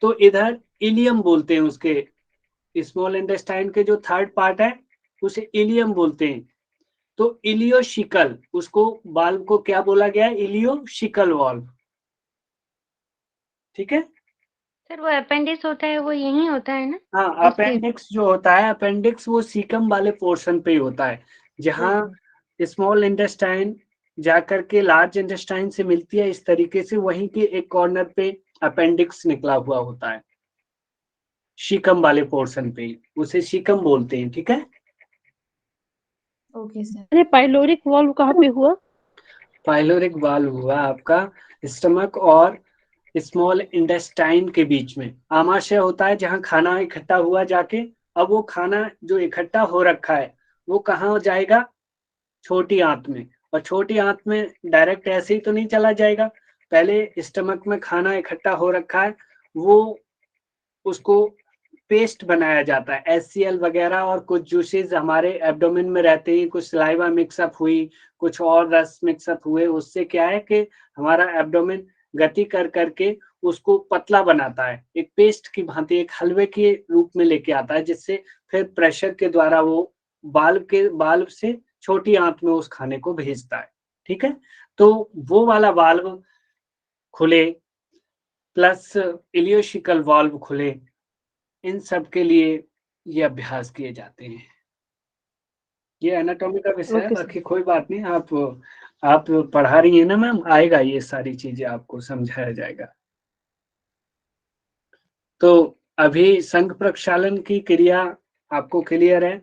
[SPEAKER 1] तो इधर इलियम बोलते हैं, उसके स्मॉल इंटेस्टाइन के जो थर्ड पार्ट है उसे इलियम बोलते हैं। तो इलियोशिकल, उसको वाल्व को क्या बोला गया है, इलियोशिकल वाल्व, ठीक है।
[SPEAKER 7] सर वो अपेंडिक्स होता है वो यही होता है ना?
[SPEAKER 1] हाँ, अपेंडिक्स जो होता है, अपेंडिक्स वो सीकम वाले पोर्शन पे ही होता है, जहाँ स्मॉल इंटेस्टाइन जाकर के लार्ज इंटेस्टाइन से मिलती है, इस तरीके से वहीं के एक कॉर्नर पे अपेंडिक्स निकला हुआ होता है, शीकम वाले पोर्शन पे ही, उसे शीकम बोलते हैं, ठीक है।
[SPEAKER 8] Okay sir.
[SPEAKER 5] अरे पाइलोरिक वाल्व कहाँ पे हुआ?
[SPEAKER 1] पाइलोरिक वाल्व हुआ आपका स्टमक और स्मॉल इंटेस्टाइन के बीच में। आमाशय होता है जहाँ खाना इकट्ठा हुआ जाके, अब वो खाना जो इकट्ठा हो रखा है वो कहाँ जाएगा, छोटी आंत में। और छोटी आंत में डायरेक्ट ऐसे ही तो नहीं चला जाएगा, पहले स्टमक में खाना इकट्ठा हो रखा है, वो उसको पेस्ट बनाया जाता है, HCl वगैरह, और कुछ जूसेस हमारे एब्डोमेन में रहते हैं, कुछ सलाइवा मिक्सअप हुई, कुछ और रस मिक्सअप हुए, उससे क्या है कि हमारा एब्डोमेन गति कर करके उसको पतला बनाता है, एक पेस्ट की भांति, एक हलवे के रूप में लेके आता है, जिससे फिर प्रेशर के द्वारा वो बाल्व से छोटी आंत में उस खाने को भेजता है, ठीक है। तो वो वाला वाल्व खुले प्लस इलियोशिकल वाल्व खुले, इन सब के लिए ये अभ्यास किए जाते हैं। ये एनाटॉमी का विषय है,
[SPEAKER 5] ओके सर।
[SPEAKER 1] बाकी कोई बात नहीं, आप पढ़ा रही हैं ना मैम, आएगा ये सारी चीजें आपको समझाया जाएगा। तो अभी संघ प्रक्षालन की क्रिया आपको क्लियर है?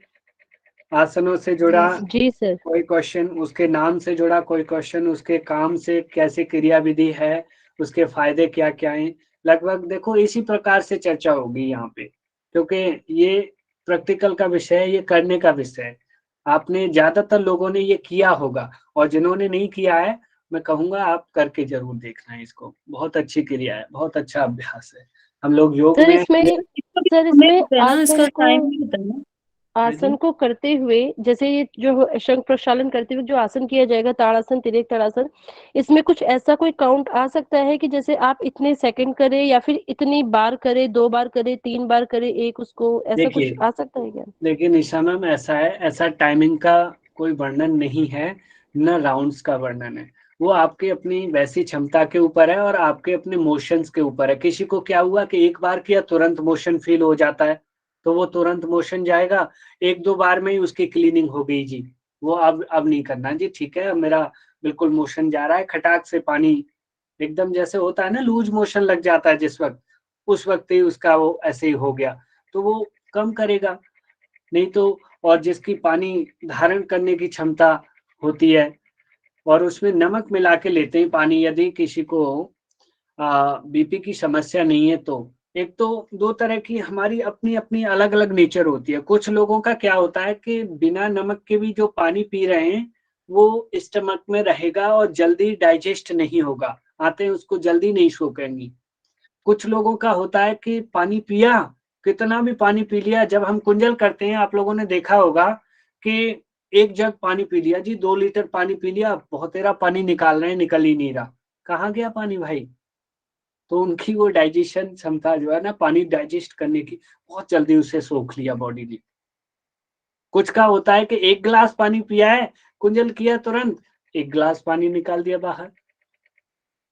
[SPEAKER 1] आसनों से जुड़ा
[SPEAKER 5] जी सर।
[SPEAKER 1] कोई क्वेश्चन, उसके नाम से जुड़ा कोई क्वेश्चन, उसके काम से कैसे क्रिया विधि है, उसके फायदे क्या क्या हैं, लगभग देखो इसी प्रकार से चर्चा होगी यहाँ पे, क्योंकि ये प्रैक्टिकल का विषय है, ये करने का विषय है। आपने ज्यादातर लोगों ने ये किया होगा, और जिन्होंने नहीं किया है मैं कहूंगा आप करके जरूर देखना है इसको। बहुत अच्छी क्रिया है, बहुत अच्छा अभ्यास है। हम लोग योग
[SPEAKER 5] सर
[SPEAKER 1] में
[SPEAKER 5] इसमें
[SPEAKER 7] इसका
[SPEAKER 5] आसन
[SPEAKER 7] टाइम
[SPEAKER 5] को
[SPEAKER 7] भी बताना।
[SPEAKER 5] आसन को करते हुए, जैसे ये जो शंख प्रक्षालन करते हुए जो आसन किया जाएगा, ताड़ासन, तिर्यक ताड़ासन, इसमें कुछ ऐसा कोई काउंट आ सकता है कि जैसे आप इतने सेकंड करें या फिर इतनी बार करें, 2 बार करें, 3 बार करें एक उसको, ऐसा कुछ
[SPEAKER 1] देखिए
[SPEAKER 5] आ सकता है क्या?
[SPEAKER 1] देखिए निशा मैम, ऐसा है, ऐसा टाइमिंग का कोई वर्णन नहीं है, न राउंड्स का वर्णन है। वो आपके अपनी वैसी क्षमता के ऊपर है और आपके अपने मोशंस के ऊपर है। किसी को क्या हुआ कि एक बार किया तुरंत मोशन फील हो जाता है, तो वो तुरंत मोशन जाएगा, 1-2 बार में ही उसकी क्लीनिंग हो गई जी, वो अब नहीं करना जी, ठीक है अब मेरा बिल्कुल मोशन जा रहा है, खटाक से पानी एकदम जैसे होता है ना लूज मोशन लग जाता है जिस वक्त, उस वक्त ही उसका वो ऐसे ही हो गया, तो वो कम करेगा। नहीं तो, और जिसकी पानी धारण करने की क्षमता होती है और उसमें नमक मिला के लेते हैं पानी, यदि किसी को बीपी की समस्या नहीं है तो, एक तो 2 तरह की हमारी अपनी अपनी अलग अलग नेचर होती है। कुछ लोगों का क्या होता है कि बिना नमक के भी जो पानी पी रहे हैं वो स्टमक में रहेगा और जल्दी डाइजेस्ट नहीं होगा, आते हैं उसको जल्दी नहीं सोखेंगी। कुछ लोगों का होता है कि पानी पिया, कितना भी पानी पी लिया, जब हम कुंजल करते हैं आप लोगों ने देखा होगा कि 1 जग पानी पी लिया जी, 2 लीटर पानी पी लिया, बहुत तेरा पानी निकाल रहे हैं, निकल ही नहीं रहा, कहाँ गया पानी भाई? तो उनकी वो डाइजेशन क्षमता जो है ना, पानी डाइजेस्ट करने की, बहुत जल्दी उसे सोख लिया बॉडी ने। कुछ का होता है कि 1 गिलास पानी पिया है, कुंजल किया तुरंत 1 गिलास पानी निकाल दिया बाहर,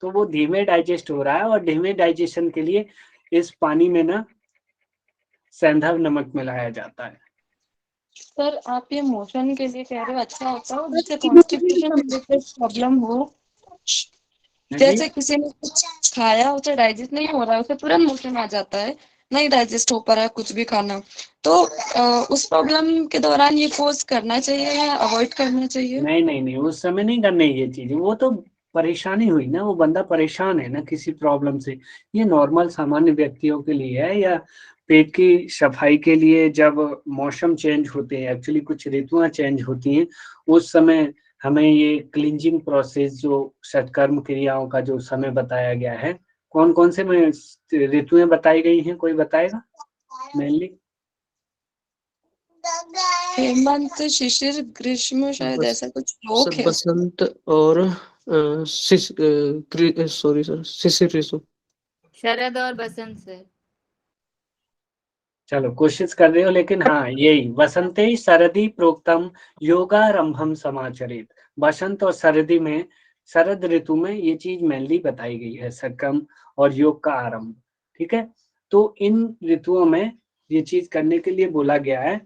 [SPEAKER 1] तो वो धीमे डाइजेस्ट हो रहा है, और धीमे डाइजेशन के लिए इस पानी में ना सेंधा नमक मिलाया जाता है।
[SPEAKER 9] सर आप ये मोशन के लिए कह रहे हो, अच्छा होता है जिससे कॉन्स्टिपेशन रिलेटेड प्रॉब्लम हो, जैसे किसी ने कुछ खाया उसे डाइजेस्ट नहीं हो रहा है, उसे तुरंत मोशन आ जाता है, नहीं डाइजेस्ट हो पा रहा है कुछ भी खाना, तो उस प्रॉब्लम के दौरान ये कोर्स करना चाहिए या अवॉइड करना चाहिए?
[SPEAKER 1] नहीं नहीं नहीं, उस समय नहीं करने ये चीजें, वो तो परेशानी हुई ना, वो बंदा परेशान है ना किसी प्रॉब्लम से, ये नॉर्मल सामान्य व्यक्तियों के लिए है, या पेट की सफाई के लिए जब मौसम चेंज होते हैं, एक्चुअली कुछ ऋतुआं चेंज होती हैं, उस समय हमें ये क्लींजिंग प्रोसेस जो सत्कर्म क्रियाओं का जो समय बताया गया है, कौन कौन से में ऋतुएं बताई गई हैं, कोई बताएगा मेनली?
[SPEAKER 9] हेमंत, शिशिर, ग्रीष्म, शायद ऐसा कुछ श्लोक है।
[SPEAKER 3] बसंत और सॉरी सर, शिशिर ऋतु।
[SPEAKER 10] शरद और बसंत से।
[SPEAKER 1] चलो कोशिश कर रहे हो, लेकिन हाँ यही वसंते शरदी प्रोक्तम योगारंभम समाचरित, बसंत और सर्दी में, शरद ऋतु में ये चीज मेनली बताई गई है, सकम और योग का आरंभ, ठीक है। तो इन ऋतुओं में ये चीज करने के लिए बोला गया है,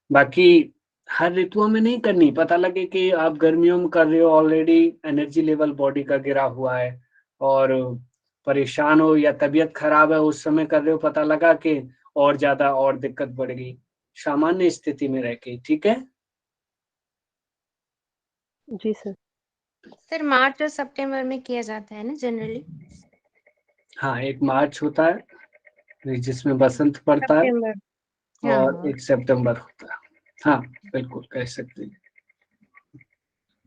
[SPEAKER 1] बाकी हर ऋतुओं में नहीं करनी। पता लगे कि आप गर्मियों में कर रहे हो, ऑलरेडी एनर्जी लेवल बॉडी का गिरा हुआ है और परेशान हो या तबीयत खराब है, उस समय कर रहे हो, पता लगा कि और ज्यादा और दिक्कत बढ़ गई, सामान्य स्थिति में रह के, ठीक है।
[SPEAKER 5] जी सर।
[SPEAKER 10] सर मार्च और सितंबर में किया जाता है ना जनरली?
[SPEAKER 1] हाँ, एक मार्च होता है जिसमें बसंत पड़ता है,
[SPEAKER 10] सितंबर।
[SPEAKER 1] और एक सितंबर होता है। हाँ बिल्कुल कह सकते हैं।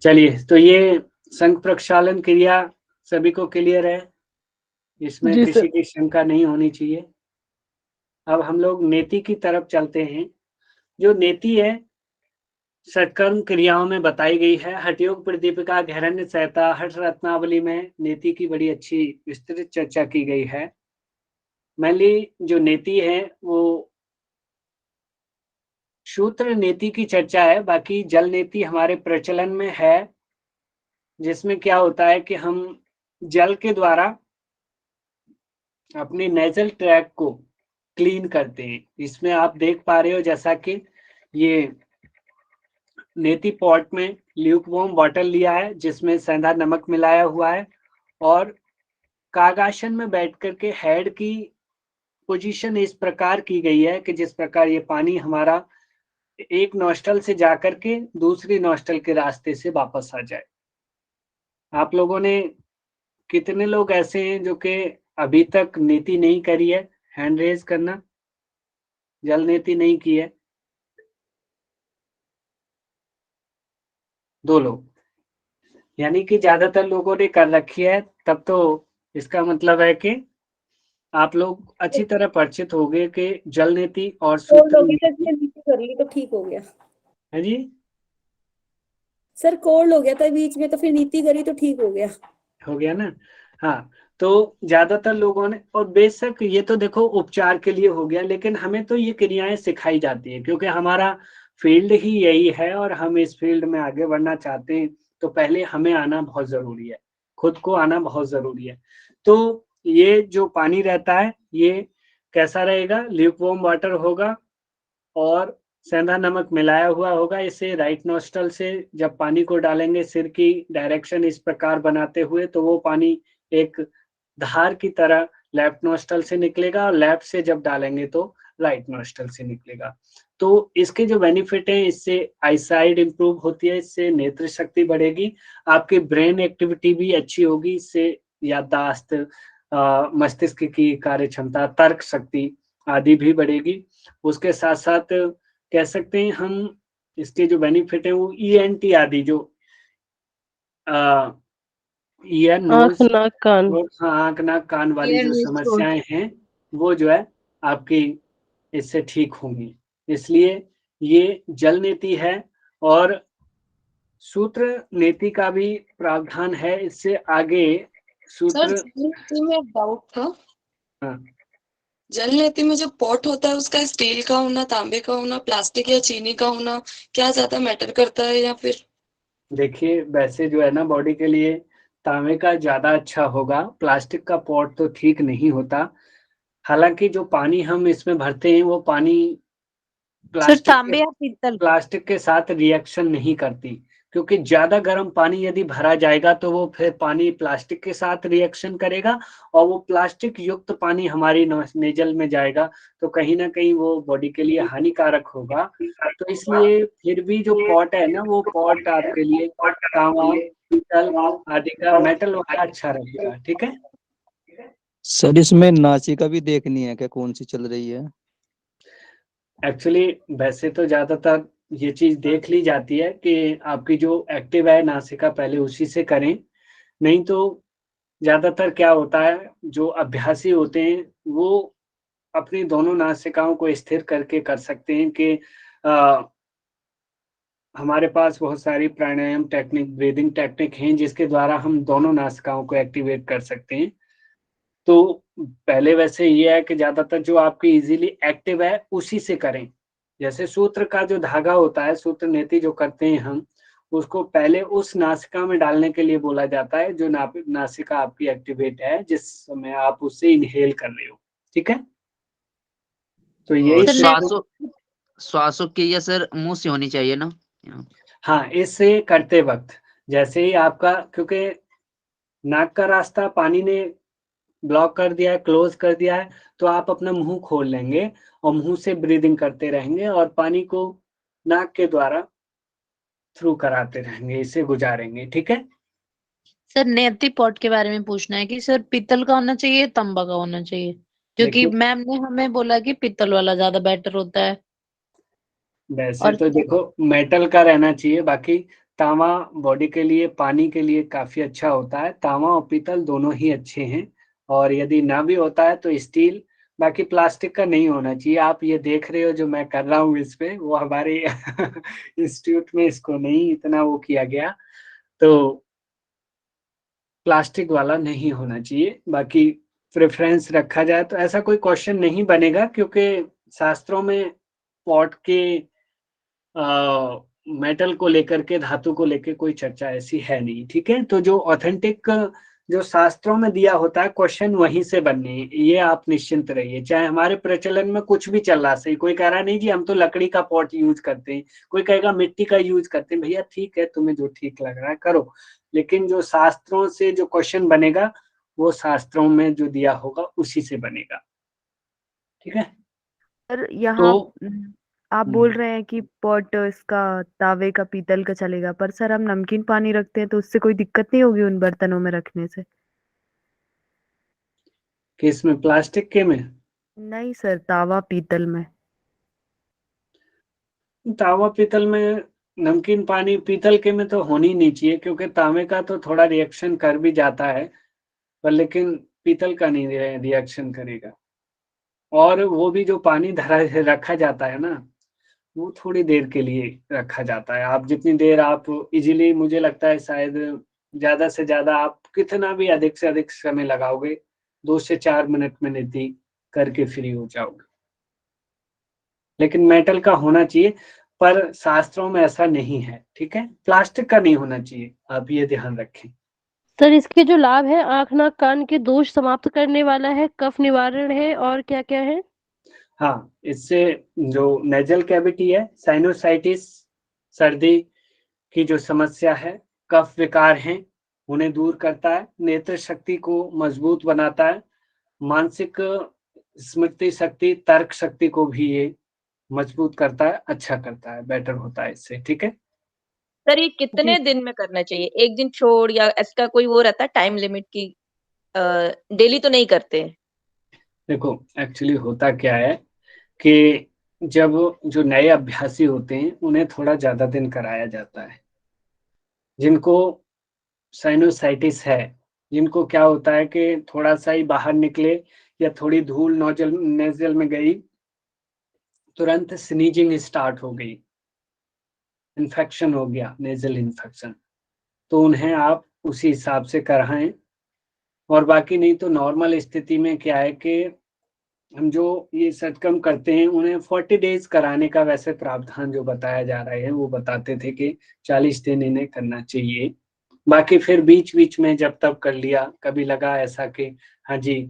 [SPEAKER 1] चलिए, तो ये संघ प्रक्षालन क्रिया सभी को क्लियर है, इसमें
[SPEAKER 5] जी
[SPEAKER 1] किसी
[SPEAKER 5] सर।
[SPEAKER 1] की शंका नहीं होनी चाहिए। अब हम लोग नेति की तरफ चलते हैं। जो नेति है सत्कर्म क्रियाओं में बताई गई है, हठयोग प्रदीपिका घैरण्य सहता हठ रत्नावली में नेति की बड़ी अच्छी विस्तृत चर्चा की गई है। मेनली जो नेति है वो सूत्र नेति की चर्चा है, बाकी जल नेति हमारे प्रचलन में है, जिसमें क्या होता है कि हम जल के द्वारा अपने नेजल ट्रैक को क्लीन करते हैं। इसमें आप देख पा रहे हो जैसा कि ये नेति पॉट में ल्यूकवार्म वाटर लिया है जिसमें सेंधा नमक मिलाया हुआ है, और कागासन में बैठ करके हेड की पोजीशन इस प्रकार की गई है कि जिस प्रकार ये पानी हमारा एक नॉस्ट्रल से जाकर के दूसरी नॉस्ट्रल के रास्ते से वापस आ जाए। आप लोगों ने कितने लोग ऐसे हैं जो कि अभी तक नीति नहीं करी है? हैंड रेज करना, जल नीति नहीं की है। 2 लोग, यानी कि ज्यादातर लोगों ने कर रखी है। तब तो इसका मतलब है कि आप लोग अच्छी तरह परिचित हो गए कि जल नीति और सूत्र
[SPEAKER 7] नीति कर ली तो ठीक हो गया
[SPEAKER 1] है जी।
[SPEAKER 7] सर, कोल्ड हो गया था बीच में तो फिर नीति करी तो ठीक हो गया
[SPEAKER 1] ना। हाँ, तो ज्यादातर लोगों ने, और बेशक ये तो देखो उपचार के लिए हो गया, लेकिन हमें तो ये क्रियाएं सिखाई जाती है क्योंकि हमारा फील्ड ही यही है और हम इस फील्ड में आगे बढ़ना चाहते हैं। तो पहले हमें आना बहुत जरूरी है, खुद को आना बहुत जरूरी है। तो ये जो पानी रहता है ये कैसा रहेगा? ल्यूकवार्म वाटर होगा और सेंधा नमक मिलाया हुआ होगा। इसे राइट नोस्ट्रल से जब पानी को डालेंगे सिर की डायरेक्शन इस प्रकार बनाते हुए, तो वो पानी एक धार की तरह लेफ्ट नोस्ट्रल से निकलेगा, और लेफ्ट से जब डालेंगे तो राइट नोस्ट्रल से निकलेगा। तो इसके जो बेनिफिट हैं, इससे आईसाइट इंप्रूव होती है, इससे नेत्र शक्ति बढ़ेगी, आपकी ब्रेन एक्टिविटी भी अच्छी होगी, इससे याददाश्त, मस्तिष्क की कार्य क्षमता, तर्क शक्ति आदि भी बढ़ेगी। उसके साथ साथ कह सकते हैं हम इसके जो बेनिफिट है वो ENT आदि जो ईयर नोज आँख नाक कान वाली जो समस्याएं हैं वो जो है आपकी इससे ठीक होंगी। इसलिए ये जल नीति है और सूत्र नीति का भी प्रावधान है। इससे आगे सूत्र
[SPEAKER 9] में एक डाउट था।
[SPEAKER 1] हाँ।
[SPEAKER 9] जल नीति में जो पॉट होता है उसका स्टील का होना, तांबे का होना, प्लास्टिक या चीनी का होना क्या ज्यादा मैटर करता है? या फिर
[SPEAKER 1] देखिए, वैसे जो है ना बॉडी के लिए तांबे का ज्यादा अच्छा होगा, प्लास्टिक का पॉट तो ठीक नहीं होता। हालांकि जो पानी हम इसमें भरते हैं वो पानी प्लास्टिक के साथ रिएक्शन नहीं करती, क्योंकि ज्यादा गर्म पानी यदि भरा जाएगा तो वो फिर पानी प्लास्टिक के साथ रिएक्शन करेगा और वो प्लास्टिक युक्त पानी हमारी नेजल में जाएगा, तो कहीं ना कहीं वो बॉडी के लिए हानिकारक होगा। तो इसलिए फिर भी जो पॉट है ना, वो पॉट आपके लिए तांबा, पीतल आदि का मेटल वाला अच्छा रहेगा। ठीक है
[SPEAKER 11] सर, इसमें नासिका भी देखनी है क्या, कौन सी चल रही है?
[SPEAKER 1] एक्चुअली वैसे तो ज्यादातर ये चीज देख ली जाती है कि आपकी जो एक्टिव है नासिका पहले उसी से करें, नहीं तो ज्यादातर क्या होता है जो अभ्यासी होते हैं वो अपनी दोनों नासिकाओं को स्थिर करके कर सकते हैं कि हमारे पास बहुत सारी प्राणायाम टेक्निक, ब्रीदिंग टेक्निक हैं जिसके द्वारा हम दोनों नासिकाओं को एक्टिवेट कर सकते हैं। तो पहले वैसे ये है कि ज्यादातर जो आपकी इजीली एक्टिव है उसी से करें। जैसे सूत्र का जो धागा होता है, सूत्र नीति जो करते हैं हम, उसको पहले उस नासिका में डालने के लिए बोला जाता है जो नासिका आपकी एक्टिवेट है जिस समय आप उससे इनहेल कर रहे हो। ठीक है, तो यही
[SPEAKER 12] श्वासों क्रिया सर मुंह से होनी चाहिए ना?
[SPEAKER 1] हाँ, इससे करते वक्त जैसे ही आपका, क्योंकि नाक का रास्ता पानी ने ब्लॉक कर दिया है, क्लोज कर दिया है, तो आप अपना मुंह खोल लेंगे और मुंह से ब्रीदिंग करते रहेंगे और पानी को नाक के द्वारा थ्रू कराते रहेंगे, इसे गुजारेंगे। ठीक है
[SPEAKER 2] सर, नेति पॉट के बारे में पूछना है कि सर पीतल का होना चाहिए, तांबा का होना चाहिए? क्योंकि मैम ने हमें बोला कि पीतल वाला ज्यादा बेटर होता है।
[SPEAKER 1] वैसे तो देखो मेटल का रहना चाहिए, बाकी तांबा बॉडी के लिए, पानी के लिए काफी अच्छा होता है। तांबा और पीतल दोनों ही अच्छे हैं, और यदि ना भी होता है तो स्टील, बाकी प्लास्टिक का नहीं होना चाहिए। आप ये देख रहे हो जो मैं कर रहा हूँ इस पे, वो हमारे इंस्टीट्यूट में इसको नहीं इतना वो किया गया, तो प्लास्टिक वाला नहीं होना चाहिए। बाकी प्रेफरेंस रखा जाए तो ऐसा कोई क्वेश्चन नहीं बनेगा, क्योंकि शास्त्रों में पॉट के मेटल को लेकर के, धातु को लेकर कोई चर्चा ऐसी है नहीं, ठीक है। तो जो ऑथेंटिक जो शास्त्रों में दिया होता है क्वेश्चन वहीं से बनने हैं, ये आप निश्चिंत रहिए। चाहे हमारे प्रचलन में कुछ भी चल रहा सही, कोई कह रहा नहीं जी हम तो लकड़ी का पॉट यूज करते हैं, कोई कहेगा मिट्टी का यूज करते हैं, भैया ठीक है, तुम्हें जो ठीक लग रहा है करो, लेकिन जो शास्त्रों से जो क्वेश्चन बनेगा वो शास्त्रों में जो दिया होगा उसी से बनेगा, ठीक है।
[SPEAKER 13] सर यहाँ
[SPEAKER 1] तो
[SPEAKER 13] आप बोल रहे हैं कि पॉट इसका तावे का पीतल का चलेगा, पर सर हम नमकीन पानी रखते हैं तो उससे कोई दिक्कत नहीं होगी उन बर्तनों में रखने से?
[SPEAKER 1] किस में, प्लास्टिक के में?
[SPEAKER 13] नहीं सर, तावा पीतल में।
[SPEAKER 1] तावा पीतल में नमकीन पानी, पीतल के में तो होनी नहीं चाहिए, क्योंकि तांबे का तो थोड़ा रिएक्शन कर भी जाता है, पर लेकिन पीतल का नहीं रिएक्शन करेगा। और वो भी जो पानी धरा रखा जाता है ना, वो थोड़ी देर के लिए रखा जाता है। आप जितनी देर आप इजीली, मुझे लगता है शायद ज्यादा से ज्यादा आप कितना भी अधिक से अधिक समय लगाओगे, 2 से 4 मिनट में नीति करके फ्री हो जाओगे। लेकिन मेटल का होना चाहिए, पर शास्त्रों में ऐसा नहीं है, ठीक है। प्लास्टिक का नहीं होना चाहिए, आप ये ध्यान रखें।
[SPEAKER 5] सर इसके जो लाभ है, आंख नाक कान के दोष समाप्त करने वाला है, कफ निवारण है, और क्या क्या है?
[SPEAKER 1] हाँ, इससे जो नेजल कैविटी है, साइनोसाइटिस, सर्दी की जो समस्या है, कफ विकार हैं, उन्हें दूर करता है, नेत्र शक्ति को मजबूत बनाता है, मानसिक स्मृति शक्ति, तर्क शक्ति को भी ये मजबूत करता है, अच्छा करता है, बेटर होता है इससे, ठीक है।
[SPEAKER 4] सर ये कितने दिन में करना चाहिए? एक दिन छोड़, या इसका कोई वो रहता है टाइम लिमिट की? डेली तो नहीं करते?
[SPEAKER 1] देखो एक्चुअली होता क्या है कि जब जो नए अभ्यासी होते हैं उन्हें थोड़ा ज्यादा दिन कराया जाता है। जिनको साइनोसाइटिस है, जिनको क्या होता है कि थोड़ा सा ही बाहर निकले या थोड़ी धूल नेजल में गई, तुरंत स्नीजिंग स्टार्ट हो गई, इन्फेक्शन हो गया, नेजल इन्फेक्शन, तो उन्हें आप उसी हिसाब से कराएं। और बाकी नहीं तो नॉर्मल स्थिति में क्या है कि हम जो ये सटकम करते हैं उन्हें 40 डेज कराने का वैसे प्रावधान जो बताया जा रहा है, वो बताते थे कि 40 दिन इन्हें करना चाहिए। बाकी फिर बीच बीच में जब तब कर लिया, कभी लगा ऐसा कि हाँ जी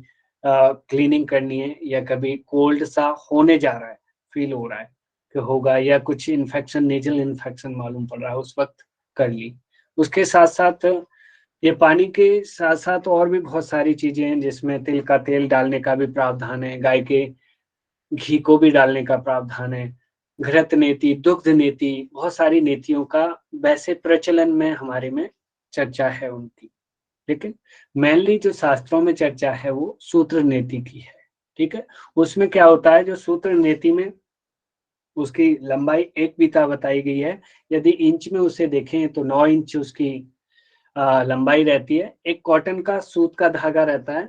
[SPEAKER 1] क्लीनिंग करनी है, या कभी कोल्ड सा होने जा रहा है, फील हो रहा है कि होगा, या कुछ इन्फेक्शन, नेजल इन्फेक्शन मालूम पड़ रहा है, उस वक्त कर ली। उसके साथ साथ ये पानी के साथ साथ और भी बहुत सारी चीजें हैं, जिसमें तिल का तेल डालने का भी प्रावधान है, गाय के घी को भी डालने का प्रावधान है, घृत नेति, दुग्ध नेति, बहुत सारी नेतियों का वैसे प्रचलन में हमारे में चर्चा है उनकी। लेकिन मेनली जो शास्त्रों में चर्चा है वो सूत्र नेति की है, ठीक है। उसमें क्या होता है, जो सूत्र नेति में उसकी लंबाई 1 बीता बताई गई है, यदि इंच में उसे देखें तो 9 इंच उसकी लंबाई रहती है। एक कॉटन का सूत का धागा रहता है,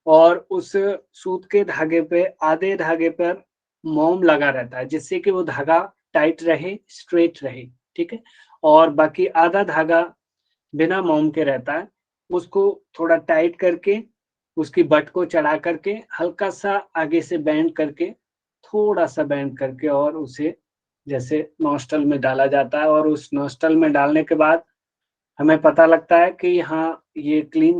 [SPEAKER 1] और उस सूत के धागे पे, आधे धागे पर मोम लगा रहता है, जिससे कि वो धागा टाइट रहे, स्ट्रेट रहे, ठीक है। और बाकी आधा धागा बिना मोम के रहता है, उसको थोड़ा टाइट करके, उसकी बट को चढ़ा करके, हल्का सा आगे से बेंड करके, थोड़ा सा बेंड करके, और उसे जैसे नॉस्टल में डाला जाता है। और उस नॉस्टल में डालने के बाद हमें पता लगता है कि यहाँ ये क्लीन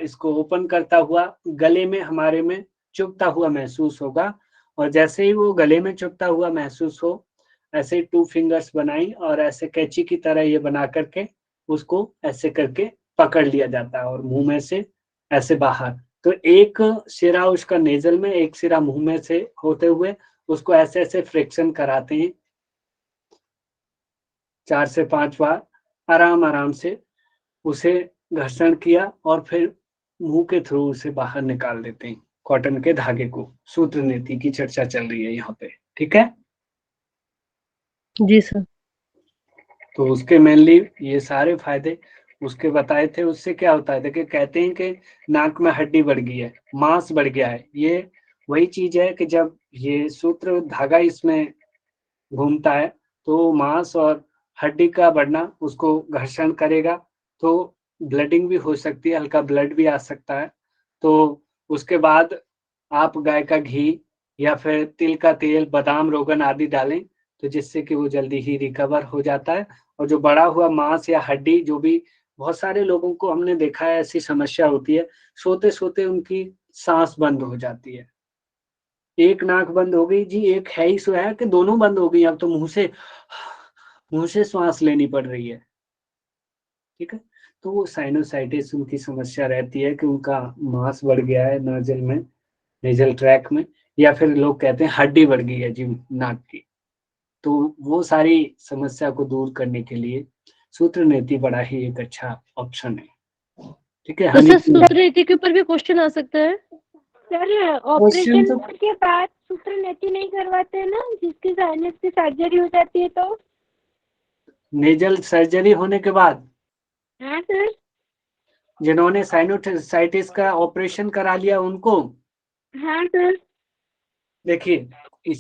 [SPEAKER 1] इसको ओपन करता हुआ गले में हमारे में चुभता हुआ महसूस होगा। और जैसे ही वो गले में चुभता हुआ महसूस हो, ऐसे 2 फिंगर्स बनाई और ऐसे कैंची की तरह ये बना करके उसको ऐसे करके पकड़ लिया जाता है, और मुंह में से ऐसे बाहर। तो एक सिरा उसका नेजल में, एक सिरा मुंह में से होते हुए उसको ऐसे ऐसे फ्रिक्शन कराते हैं 4 से 5 बार, आराम आराम से उसे घर्षण किया, और फिर मुंह के थ्रू उसे बाहर निकाल देते हैं, कॉटन के धागे को। सूत्र नीति की चर्चा चल रही है यहाँ पे, ठीक है
[SPEAKER 5] जी सर।
[SPEAKER 1] तो उसके मेनली ये सारे फायदे उसके बताए थे। उससे क्या होता है, देखिए कहते हैं कि नाक में हड्डी बढ़ गई है, मांस बढ़ गया है। ये वही चीज है कि जब ये सूत्र धागा इसमें घूमता है तो मांस और हड्डी का बढ़ना उसको घर्षण करेगा, तो ब्लडिंग भी हो सकती है, हल्का ब्लड भी आ सकता है। तो उसके बाद आप गाय का घी या फिर तिल का तेल, बादाम, रोगन आदि डालें, तो जिससे कि वो जल्दी ही रिकवर हो जाता है। और जो बड़ा हुआ मांस या हड्डी, जो भी बहुत सारे लोगों को हमने देखा है ऐसी समस्या होती है, सोते-सोते उनकी साँस बंद हो जाती है। एक नाक बंद हो गई जी, एक है ही सो है कि दोनों बंद हो गई, अब तो मुँह से श्वास लेनी पड़ रही है। ठीक है? तो वो साइनोसाइटिस उनकी समस्या रहती है कि उनका मांस बढ़ गया है नाज़िल में, नेज़ल ट्रैक में, या फिर लोग कहते हैं हड्डी बढ़ गई है जी नाक की। तो वो सारी समस्या को दूर करने के लिए सूत्र नेति बड़ा ही एक अच्छा ऑप्शन है। ठीक है?
[SPEAKER 5] तो
[SPEAKER 1] हनी
[SPEAKER 5] सर सूत्र नीति के ऊपर भी क्वेश्चन आ सकता है?
[SPEAKER 10] सर
[SPEAKER 1] क्वेश्चन
[SPEAKER 10] ऑपरेशन
[SPEAKER 1] तो
[SPEAKER 10] के बाद सूत्र नेति नहीं करवाते ना, जिसकी साइनस की सर्जरी हो जाती है तो?
[SPEAKER 1] नेज़ल सर्जरी होने के बाद
[SPEAKER 10] हाँ सर।
[SPEAKER 1] जिन्होंने साइनोसाइटिस का ऑपरेशन करा लिया उनको?
[SPEAKER 10] हाँ सर।
[SPEAKER 1] देखिए,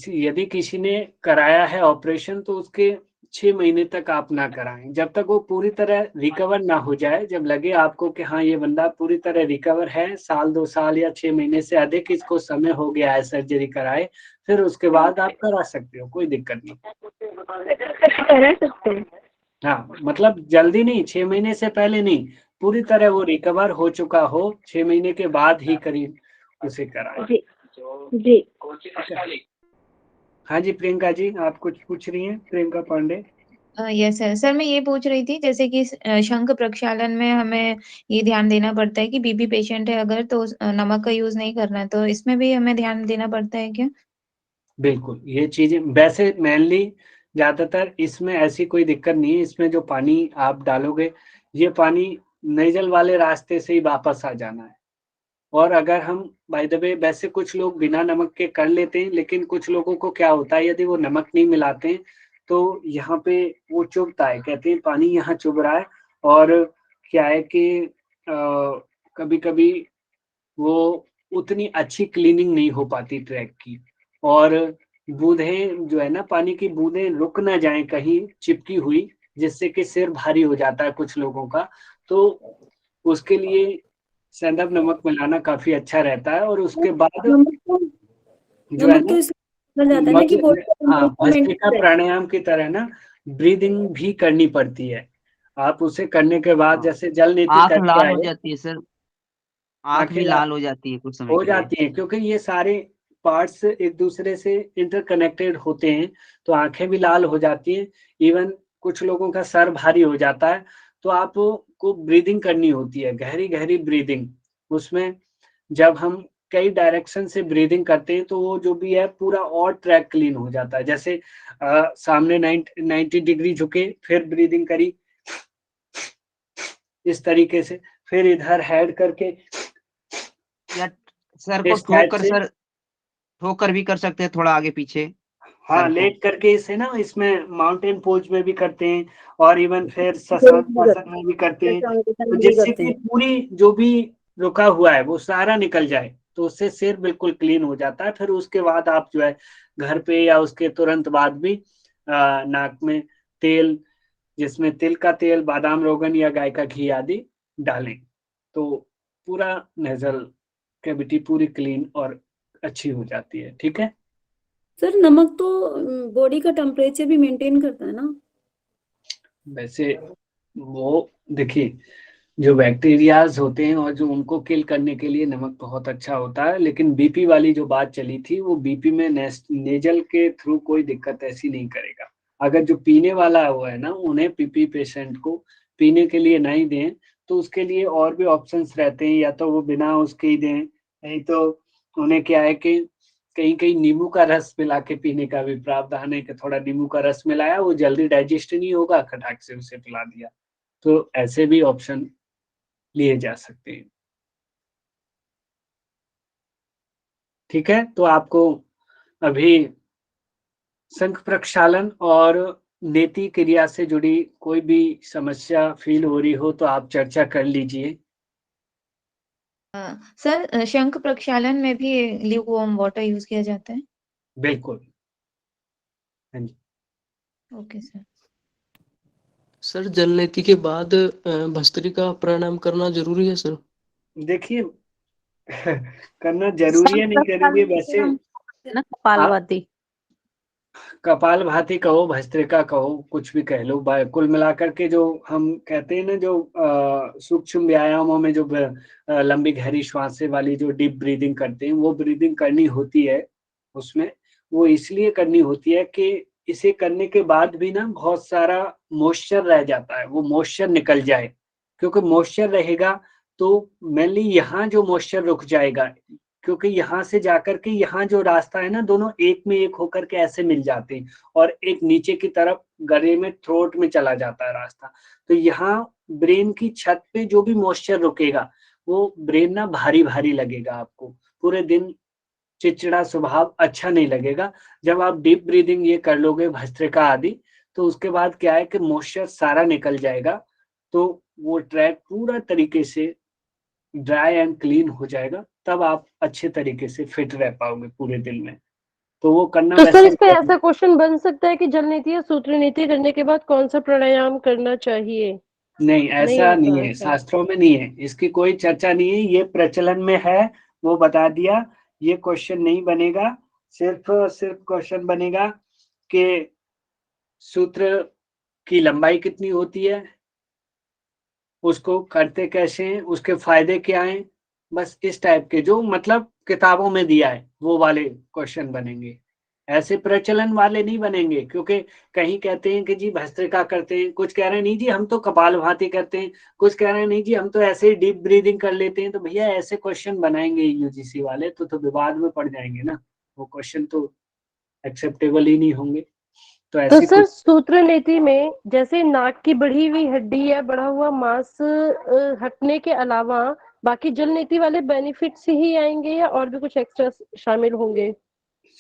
[SPEAKER 1] यदि किसी ने कराया है ऑपरेशन तो उसके 6 महीने तक आप ना कराएं, जब तक वो पूरी तरह रिकवर ना हो जाए। जब लगे आपको कि हाँ ये बंदा पूरी तरह रिकवर है, साल 2 साल या 6 महीने से अधिक इसको समय हो गया है सर्जरी कराए, फिर उसके बाद आप करा सकते हो, कोई दिक्कत नहीं।
[SPEAKER 10] करा सकते हैं।
[SPEAKER 1] हाँ, मतलब जल्दी नहीं, 6 महीने से पहले नहीं, पूरी तरह वो रिकवर हो चुका हो, 6 महीने के बाद ही करीब उसे कराएं।
[SPEAKER 10] जी जी।
[SPEAKER 1] हाँ जी, प्रियंका जी, आप कुछ पूछ रही हैं? Priyanka Pandey.
[SPEAKER 8] Yes sir. Sir मैं ये पूछ रही थी, जैसे कि शंख प्रक्षालन में हमें ये ध्यान देना पड़ता है कि बीपी पेशेंट है अगर, तो नमक का यूज़ नहीं करना है, तो इसमें भी हमें ध्यान देना पड़ता है क्या?
[SPEAKER 1] बिल्कुल, ये चीज़ें वैसे मेनली ज़्यादातर इसमें ऐसी कोई दिक्कत नहीं है, इसमें जो पानी आप डालोगे, ये पानी नेज़ल वाले रास्ते से ही वापस आ जाना है। और अगर हम बाय द वे वैसे कुछ लोग बिना नमक के कर लेते हैं, लेकिन कुछ लोगों को क्या होता है यदि वो नमक नहीं मिलाते हैं, तो यहाँ पे वो चुभता है, कहते हैं पानी यहाँ चुभ रहा है। और क्या है कि कभी-कभी वो उतनी अच्छी क्लीनिंग नहीं हो पाती ट्रैक की, और बूँदें जो है ना, पानी की बूँदें रुक ना जाएँ कहीं चिपकी हुई, जिससे कि सिर भारी हो जाता है कुछ लोगों का। तो उसके लिए सेंधव नमक मिलाना काफ़ी अच्छा रहता है। और उसके बाद जो है
[SPEAKER 7] नमक तो
[SPEAKER 1] ना,
[SPEAKER 7] इसलिए जाता है ना कि बॉडी
[SPEAKER 1] हाँ, भस्त्रिका
[SPEAKER 7] मेंटेन
[SPEAKER 1] प्राणायाम की तरह ना ब्रीदिंग भी करनी पड़ती है। आप उसे करने के बाद
[SPEAKER 12] हाँ,
[SPEAKER 1] जैसे जल नीति
[SPEAKER 12] आंख
[SPEAKER 1] करके
[SPEAKER 12] लाल हो
[SPEAKER 1] आए,
[SPEAKER 12] जाती है सर, आंख
[SPEAKER 1] आँखें
[SPEAKER 12] भी
[SPEAKER 1] लाल
[SPEAKER 12] लाल हो जाती है कुछ समय
[SPEAKER 1] हो
[SPEAKER 12] के लिए।
[SPEAKER 1] जाती हैं, क्योंकि ये सारे पार्ट्स एक दूसरे से इंटरकनेक्टेड होते हैं, तो आँखें भी लाल हो जाती हैं। इवन कुछ लोगों का सर भारी हो जाता है, तो आपको ब्रीदिंग करनी होती है, गहरी-गहरी ब्रीदिंग। उसमें जब हम कई डायरेक्शन से ब्रीदिंग करते हैं, तो वो जो भी है पूरा और ट्रैक क्लीन हो जाता है। जैसे सामने 90 डिग्री झुके, फिर ब्रीदिंग करी इस तरीके से, फिर इधर हेड करके
[SPEAKER 12] या सर को
[SPEAKER 1] इस टाइप से।
[SPEAKER 12] ठोकर भी कर सकते हैं थोड़ा आगे पीछे
[SPEAKER 1] हाँ,
[SPEAKER 12] सर को।
[SPEAKER 1] लेट करके इसे ना, इसमें माउंटेन पोज में भी करते हैं, और इवन फिर शशवृत्रासन में भी करते हैं, तो जिससे कि पूरी जो भी रुका हुआ है वो सारा निकल जाए, तो उससे सिर बिल्कुल क्लीन हो जाता है। फिर उसके बाद आप जो है घर पे या उसके तुरंत बाद भी नाक में तेल, जिसमें तिल का तेल, बादाम रोगन या गाय का घी आदि डालें, तो पूरा नेजल कैविटी पूरी क्लीन और अच्छी हो जाती है। ठीक है
[SPEAKER 7] सर, नमक तो बॉडी का टेम्परेचर भी मेंटेन करता है ना?
[SPEAKER 1] वैसे वो देखिए, जो बैक्टीरियाज होते हैं और जो उनको किल करने के लिए नमक बहुत अच्छा होता है, लेकिन बीपी वाली जो बात चली थी, वो बीपी में नेजल के थ्रू कोई दिक्कत ऐसी नहीं करेगा। अगर जो पीने वाला हुआ है ना, उन्हें पीपी पेशेंट को पीने के लिए नहीं दें, तो उसके लिए और भी ऑप्शंस रहते हैं, या तो वो बिना उसके ही दें, नहीं तो उन्हें क्या है कि कहीं कहीं नींबू का रस मिला के पीने का भी प्रावधान है, कि थोड़ा नींबू का रस मिलाया, वो जल्दी डाइजेस्ट नहीं होगा, खटाक से उसे पिला दिया। तो ऐसे भी ऑप्शन लिए जा सकते हैं। ठीक है, तो आपको अभी शंख प्रक्षालन और नेति क्रिया से जुड़ी कोई भी समस्या फील हो रही हो तो आप चर्चा कर लीजिए।
[SPEAKER 8] सर शंख प्रक्षालन में भी ल्यूकवार्म वाटर यूज किया जाता है?
[SPEAKER 1] बिल्कुल। हाँ जी।
[SPEAKER 8] Okay sir.
[SPEAKER 3] सर जल नीति के बाद भस्त्रिका प्राणायाम करना जरूरी है सर?
[SPEAKER 1] देखिए करना जरूरी है नहीं करेंगे वैसे।
[SPEAKER 2] ना कपालभाति।
[SPEAKER 1] कपाल भाती कहो, भस्त्रिका कहो, कुछ भी कह लो, कुल मिलाकर के जो हम कहते हैं ना, जो सूक्ष्म व्यायामों में जो लंबी गहरी श्वासें वाली जो डीप ब्रीदिंग करते हैं, वो ब्रीदिंग करनी होती है उसमें। वो इसलिए करनी होती है कि इसे करने के बाद भी ना बहुत सारा मॉइस्चर रह जाता है, वो मॉइस्चर निकल जाए, क्योंकि मॉइस्चर रहेगा तो मेनली यहाँ जो मॉइस्चर रुक जाएगा, क्योंकि यहाँ से जाकर के यहाँ जो रास्ता है ना, दोनों एक में एक होकर के ऐसे मिल जाते हैं, और एक नीचे की तरफ गले में, थ्रोट में चला जाता है रास्ता। तो यहाँ ब्रेन की छत पे जो भी मॉइस्चर रुकेगा, वो ब्रेन ना भारी भारी लगेगा, आपको पूरे दिन चिड़चिड़ा स्वभाव अच्छा नहीं लगेगा। जब आप डीप ब्रीदिंग ये कर लोगे, भस्त्रिका आदि, तो उसके बाद क्या है कि मॉइस्चर सारा निकल जाएगा, तो वो ट्रैक पूरा तरीके से ड्राई एंड क्लीन हो जाएगा, तब आप अच्छे तरीके से फिट रह पाओगे पूरे दिन में। तो वो करना
[SPEAKER 5] तो सर
[SPEAKER 1] वैसे
[SPEAKER 5] इस पे ऐसा क्वेश्चन बन सकता है कि जल नीति या सूत्र नीति करने के बाद कौन सा प्राणायाम करना चाहिए?
[SPEAKER 1] नहीं, ऐसा नहीं
[SPEAKER 5] होता
[SPEAKER 1] है,
[SPEAKER 5] ऐसा।
[SPEAKER 1] शास्त्रों में नहीं है, इसकी कोई चर्चा नहीं है, ये प्रचलन में है, वो बता दिया। ये क्वेश्चन नहीं बनेगा, सिर्फ क्वेश्चन बनेगा कि सूत्र की लंबाई कितनी होती है, उसको करते कैसे हैं, उसके फायदे क्या हैं, बस इस टाइप के जो मतलब किताबों में दिया है वो वाले क्वेश्चन बनेंगे। ऐसे प्रचलन वाले नहीं बनेंगे, क्योंकि कहीं कहते हैं कि जी भस्त्रिका करते हैं, कुछ कह रहे हैं नहीं जी हम तो कपालभाति करते हैं, कुछ कह रहे हैं नहीं जी हम तो ऐसे ही डीप ब्रीदिंग कर लेते हैं। तो भैया ऐसे क्वेश्चन बनाएंगे यूजीसी वाले तो विवाद में पड़ जाएंगे ना, वो क्वेश्चन तो एक्सेप्टेबल ही नहीं होंगे। तो
[SPEAKER 5] तो
[SPEAKER 1] ऐसी
[SPEAKER 5] सर
[SPEAKER 1] कुछ
[SPEAKER 5] सूत्र नीति में जैसे नाक की बढ़ी हुई हड्डी या बढ़ा हुआ मांस हटने के अलावा बाकी जल नीति वाले बेनिफिट्स ही आएंगे या और भी कुछ एक्स्ट्रा शामिल होंगे?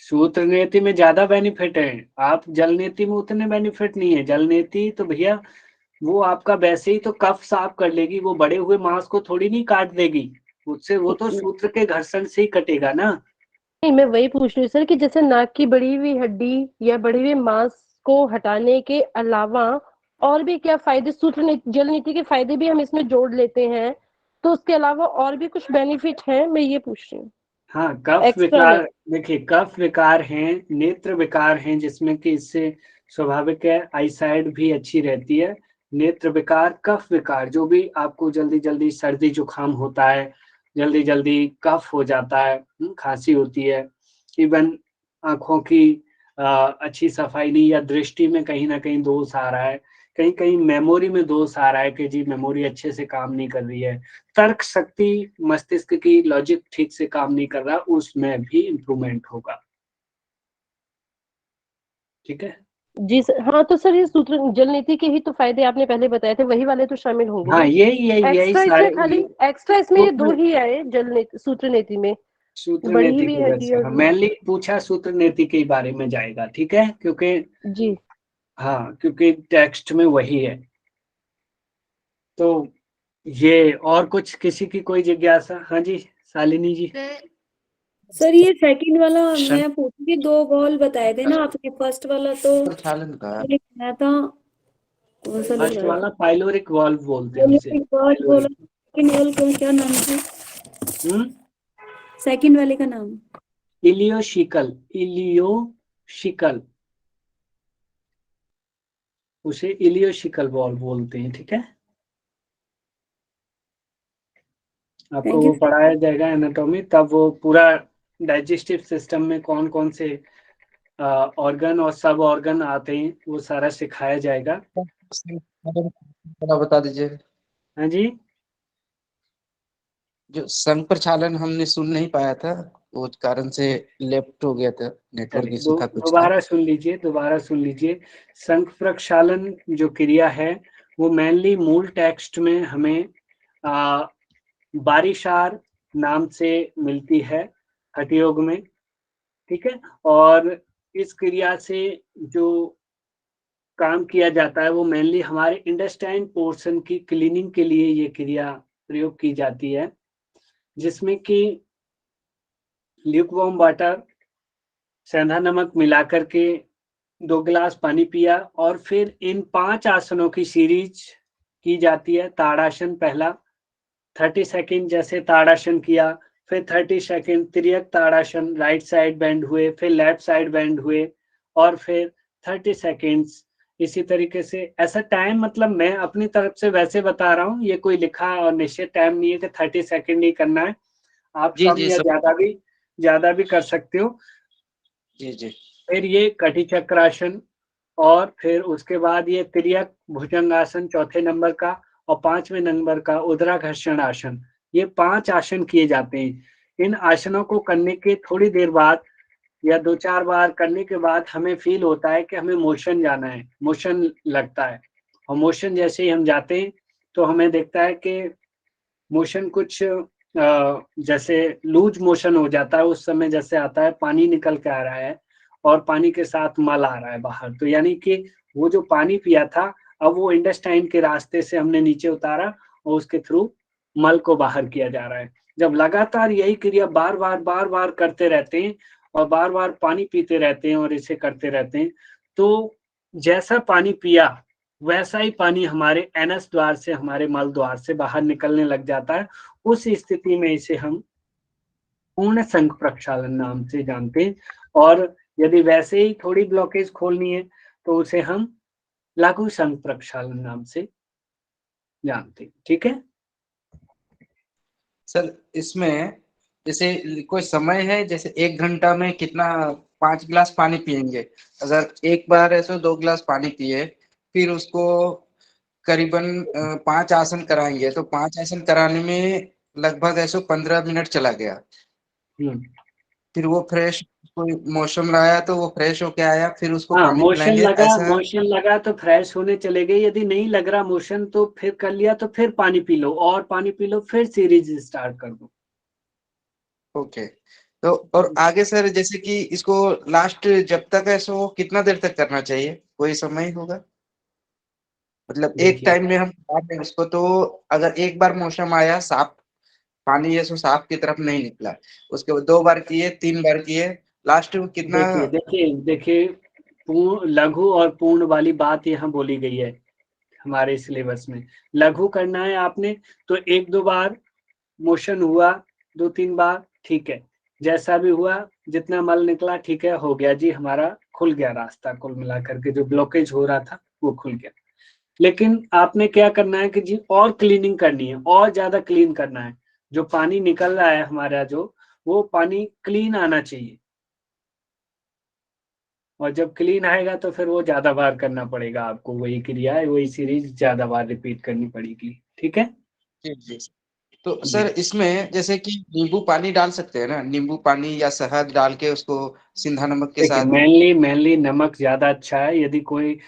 [SPEAKER 1] सूत्र नीति में ज्यादा बेनिफिट है, आप जल नीति में उतने बेनिफिट नहीं है। जल नीति तो भैया वो आपका वैसे ही तो कफ साफ कर लेगी, वो बड़े हुए मांस को थोड़ी नहीं काट देगी, उससे वो तो सूत्र के घर्षण से ही कटेगा ना।
[SPEAKER 5] नहीं, मैं वही पूछ रही हूँ सर कि जैसे नाक की बढ़ी हुई हड्डी या बढ़े हुए मांस को हटाने के अलावा और भी क्या फायदे, जल नीति के फायदे भी हम इसमें जोड़ लेते हैं, तो उसके अलावा और भी कुछ बेनिफिट है, मैं ये पूछ रही हूँ
[SPEAKER 1] हाँ, कफ
[SPEAKER 5] एक्स्ट्रा में।
[SPEAKER 1] विकार, देखिए कफ विकार हैं, नेत्र विकार हैं, जिसमें कि इससे स्वाभाविक है आईसाइट भी अच्छी रहती है। नेत्र विकार, कफ विकार, जो भी आपको जल्दी जल्दी सर्दी जुकाम होता है, जल्दी जल्दी कफ हो जाता है, खांसी होती है, इवन आंखों की अच्छी सफाई नहीं, या दृष्टि में कहीं ना कहीं दोष आ रहा है, कहीं कहीं मेमोरी में दोष आ रहा है कि जी मेमोरी अच्छे से काम नहीं कर रही है, तर्क शक्ति, मस्तिष्क की लॉजिक ठीक से काम नहीं कर रहा, उसमें भी इम्प्रूवमेंट होगा। ठीक है
[SPEAKER 5] जी सर। हाँ तो सर ये सूत्र जल नीति के ही तो फायदे आपने पहले बताए थे, वही वाले तो शामिल होंगे
[SPEAKER 1] हाँ,
[SPEAKER 5] ना?
[SPEAKER 1] यही
[SPEAKER 5] एक्स्ट्रा
[SPEAKER 1] सारे
[SPEAKER 5] इसमें खाली एक्स्ट्रा इसमें ये दो ही आए जल नीति सूत्र नीति में,
[SPEAKER 1] सूत्र
[SPEAKER 5] बढ़ी
[SPEAKER 1] नीति
[SPEAKER 5] हुई
[SPEAKER 1] की वजह
[SPEAKER 5] हड्डी
[SPEAKER 1] से।
[SPEAKER 5] और
[SPEAKER 1] हाँ, मैंने पूछा सूत्र नीति के बारे में जाएगा, ठीक है, क्योंकि
[SPEAKER 5] जी
[SPEAKER 1] हाँ, क्योंकि टेक्स्ट में वही है। तो ये और कुछ किसी की कोई जिज्ञासा? हाँ जी शालिनी जी।
[SPEAKER 7] सर ये सेकंड वाला मैं पूछूंगी, 2 बॉल बताए थे ना आपने, फर्स्ट वाला तो लिखना था, कौन सा
[SPEAKER 1] फर्स्ट
[SPEAKER 7] लिखना
[SPEAKER 1] वाला पाइलोरिक वाल्व बोलते हैं
[SPEAKER 7] था?
[SPEAKER 1] उसे,
[SPEAKER 7] बोला, सेकंड वाले का क्या नाम था? सेकंड वाले का नाम
[SPEAKER 1] इलियोशिकल, इलियोशिकल, उसे इलियोशिकल वाल्व बोलते हैं। ठीक है, आपको वो पढ़ाया जाएगा एनाटॉमी, तब वो पूरा डाइजेस्टिव सिस्टम में कौन कौन से ऑर्गन और सब ऑर्गन आते हैं, वो सारा सिखाया जाएगा।
[SPEAKER 12] बता दीजिए।
[SPEAKER 1] हाँ जी,
[SPEAKER 12] जो संघ प्रचालन हमने सुन नहीं पाया था, वो कारण से लेफ्ट हो गया था, नेटवर्क इशू था कुछ था।
[SPEAKER 1] दोबारा सुन लीजिए। संघ प्रक्षालन जो क्रिया है वो मेनली मूल टेक्स्ट में हमें बारिशार नाम से मिलती है हठयोग में। ठीक है, और इस क्रिया से जो काम किया जाता है वो मेनली हमारे इंटेस्टाइन पोर्शन की क्लीनिंग के लिए ये क्रिया प्रयोग की जाती है, जिसमें कि ल्यूकवार्म वाटर, सेंधा नमक मिलाकर के 2 गिलास पानी पिया, और फिर इन 5 आसनों की सीरीज की जाती है। ताड़ासन पहला 30 सेकंड, जैसे ताड़ासन किया, फिर 30 सेकंड तिर्यक ताड़ासन, राइट साइड बेंड हुए, फिर लेफ्ट साइड बेंड हुए, और फिर 30 सेकेंड्स। इसी तरीके से ऐसा टाइम, मतलब मैं अपनी तरफ से वैसे बता रहा हूँ, ये कोई लिखा और निश्चित टाइम नहीं है कि 30 सेकेंड ही करना है, आप
[SPEAKER 12] जी
[SPEAKER 1] कम
[SPEAKER 12] जी
[SPEAKER 1] या
[SPEAKER 12] सब
[SPEAKER 1] ज्यादा भी कर सकते हो।
[SPEAKER 12] जी जी
[SPEAKER 1] फिर ये कटी चक्रासन, और फिर उसके बाद ये तिर्यक भुजंगासन चौथे नंबर का, और 5वें नंबर का उदराघर्षण आसन। ये 5 आसन किए जाते हैं। इन आसनों को करने के थोड़ी देर बाद या 2-4 बार करने के बाद हमें फील होता है कि हमें मोशन जाना है, मोशन लगता है। और मोशन जैसे ही हम जाते हैं तो हमें दिखता है कि मोशन कुछ जैसे लूज मोशन हो जाता है, उस समय जैसे आता है पानी निकल के आ रहा है और पानी के साथ मल आ रहा है बाहर। तो यानी कि वो जो पानी पिया था, अब वो इंटेस्टाइन के रास्ते से हमने नीचे उतारा और उसके थ्रू मल को बाहर किया जा रहा है। जब लगातार यही क्रिया बार बार करते रहते हैं और बार बार पानी पीते रहते हैं और इसे करते रहते हैं, तो जैसा पानी पिया वैसा ही पानी हमारे एनस द्वार से, हमारे मल द्वार से बाहर निकलने लग जाता है। उस स्थिति में इसे हम पूर्ण संघ प्रक्षालन नाम से जानते हैं। और यदि वैसे ही थोड़ी ब्लॉकेज खोलनी है तो उसे हम लघु संघ प्रक्षालन नाम से जानते हैं। ठीक है
[SPEAKER 12] सर, इसमें जैसे कोई समय है, जैसे 1 घंटा में कितना 5 गिलास पानी पिएंगे? अगर एक बार ऐसे 2 गिलास पानी पिए, फिर उसको करीबन 5 आसन कराएंगे, तो 5 आसन कराने में लगभग ऐसे 15 मिनट चला गया। फिर वो फ्रेश कोई मौसम लाया तो वो फ्रेश होके आया, फिर उसको
[SPEAKER 1] हाँ,
[SPEAKER 12] पानी पिलाएंगे ऐसा?
[SPEAKER 1] मोशन लगा तो फ्रेश होने चले गए। यदि नहीं लग रहा मोशन तो फिर कर लिया, तो फिर पानी पी लो और पानी पी लो, फिर सीरीज स्टार्ट कर दो।
[SPEAKER 12] ओके। तो और आगे सर, जैसे कि इसको लास्ट जब तक ऐसे हो कितना देर तक करना चाहिए, कोई समय होगा? मतलब एक
[SPEAKER 1] देखिए,
[SPEAKER 12] टाइम में हम बता दें उसको, तो अगर एक बार मौसम आया साफ, पानी ये सो साफ की तरफ नहीं निकला, उसके बाद 2 बार किए, 3 बार किए, लास्ट में कितना?
[SPEAKER 1] देखिए पूर्ण, लघु और पूर्ण वाली बात यहाँ बोली गई है हमारे सिलेबस में। लघु करना है आपने तो 1-2 बार मोशन हुआ, 2-3 बार, ठीक है, जैसा भी हुआ, जितना मल निकला, ठीक है, हो गया जी, हमारा खुल गया रास्ता, कुल मिलाकर के जो ब्लॉकेज हो रहा था वो खुल गया। लेकिन आपने क्या करना है कि जी और क्लीनिंग करनी है, और ज्यादा क्लीन करना है। जो पानी निकल रहा है हमारा, जो वो पानी क्लीन आना चाहिए, और जब क्लीन आएगा तो फिर वो ज्यादा बार करना पड़ेगा आपको, वही क्रिया है, वही सीरीज ज्यादा बार रिपीट करनी पड़ेगी। ठीक है
[SPEAKER 12] जी जी। तो
[SPEAKER 1] जी।
[SPEAKER 12] सर, इसमें जैसे कि नींबू पानी डाल सकते हैं ना, नींबू पानी या शहद डाल के उसको सिंधा नमक के
[SPEAKER 1] देखिए,
[SPEAKER 12] साथ?
[SPEAKER 1] मेनली नमक ज्यादा अच्छा है। यदि कोई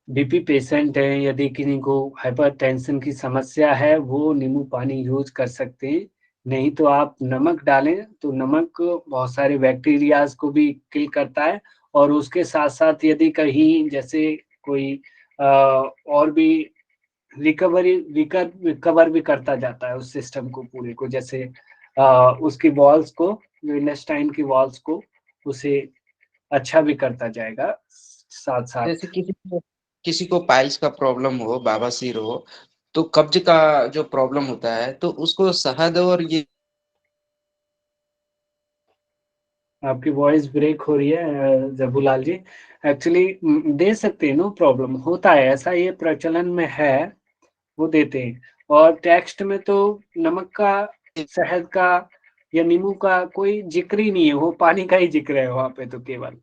[SPEAKER 1] बीपी पेशेंट है, यदि किसी को हाइपरटेंशन की समस्या है, वो नींबू पानी यूज कर सकते हैं। नहीं तो आप नमक डालें, तो नमक बहुत सारे बैक्टीरियाज को भी किल करता है। और उसके साथ साथ यदि कहीं जैसे कोई और भी रिकवर भी करता जाता है उस सिस्टम को पूरे को, जैसे उसकी वॉल्स को, जो इंटेस्टाइन की वॉल्स को, उसे अच्छा भी करता जाएगा साथ साथ।
[SPEAKER 12] जैसे किसी को पाइल्स का प्रॉब्लम हो, बवासीर हो, तो कब्ज का जो प्रॉब्लम होता है, तो उसको शहद और ये
[SPEAKER 1] आपकी वॉइस ब्रेक हो रही है जबूलाल जी। एक्चुअली दे सकते हैं, नो प्रॉब्लम, होता है ऐसा, ये प्रचलन में है, वो देते हैं। और टेक्स्ट में तो नमक का, शहद का या नींबू का कोई जिक्र ही नहीं है, वो पानी का ही जिक्र है वहां पे तो केवल।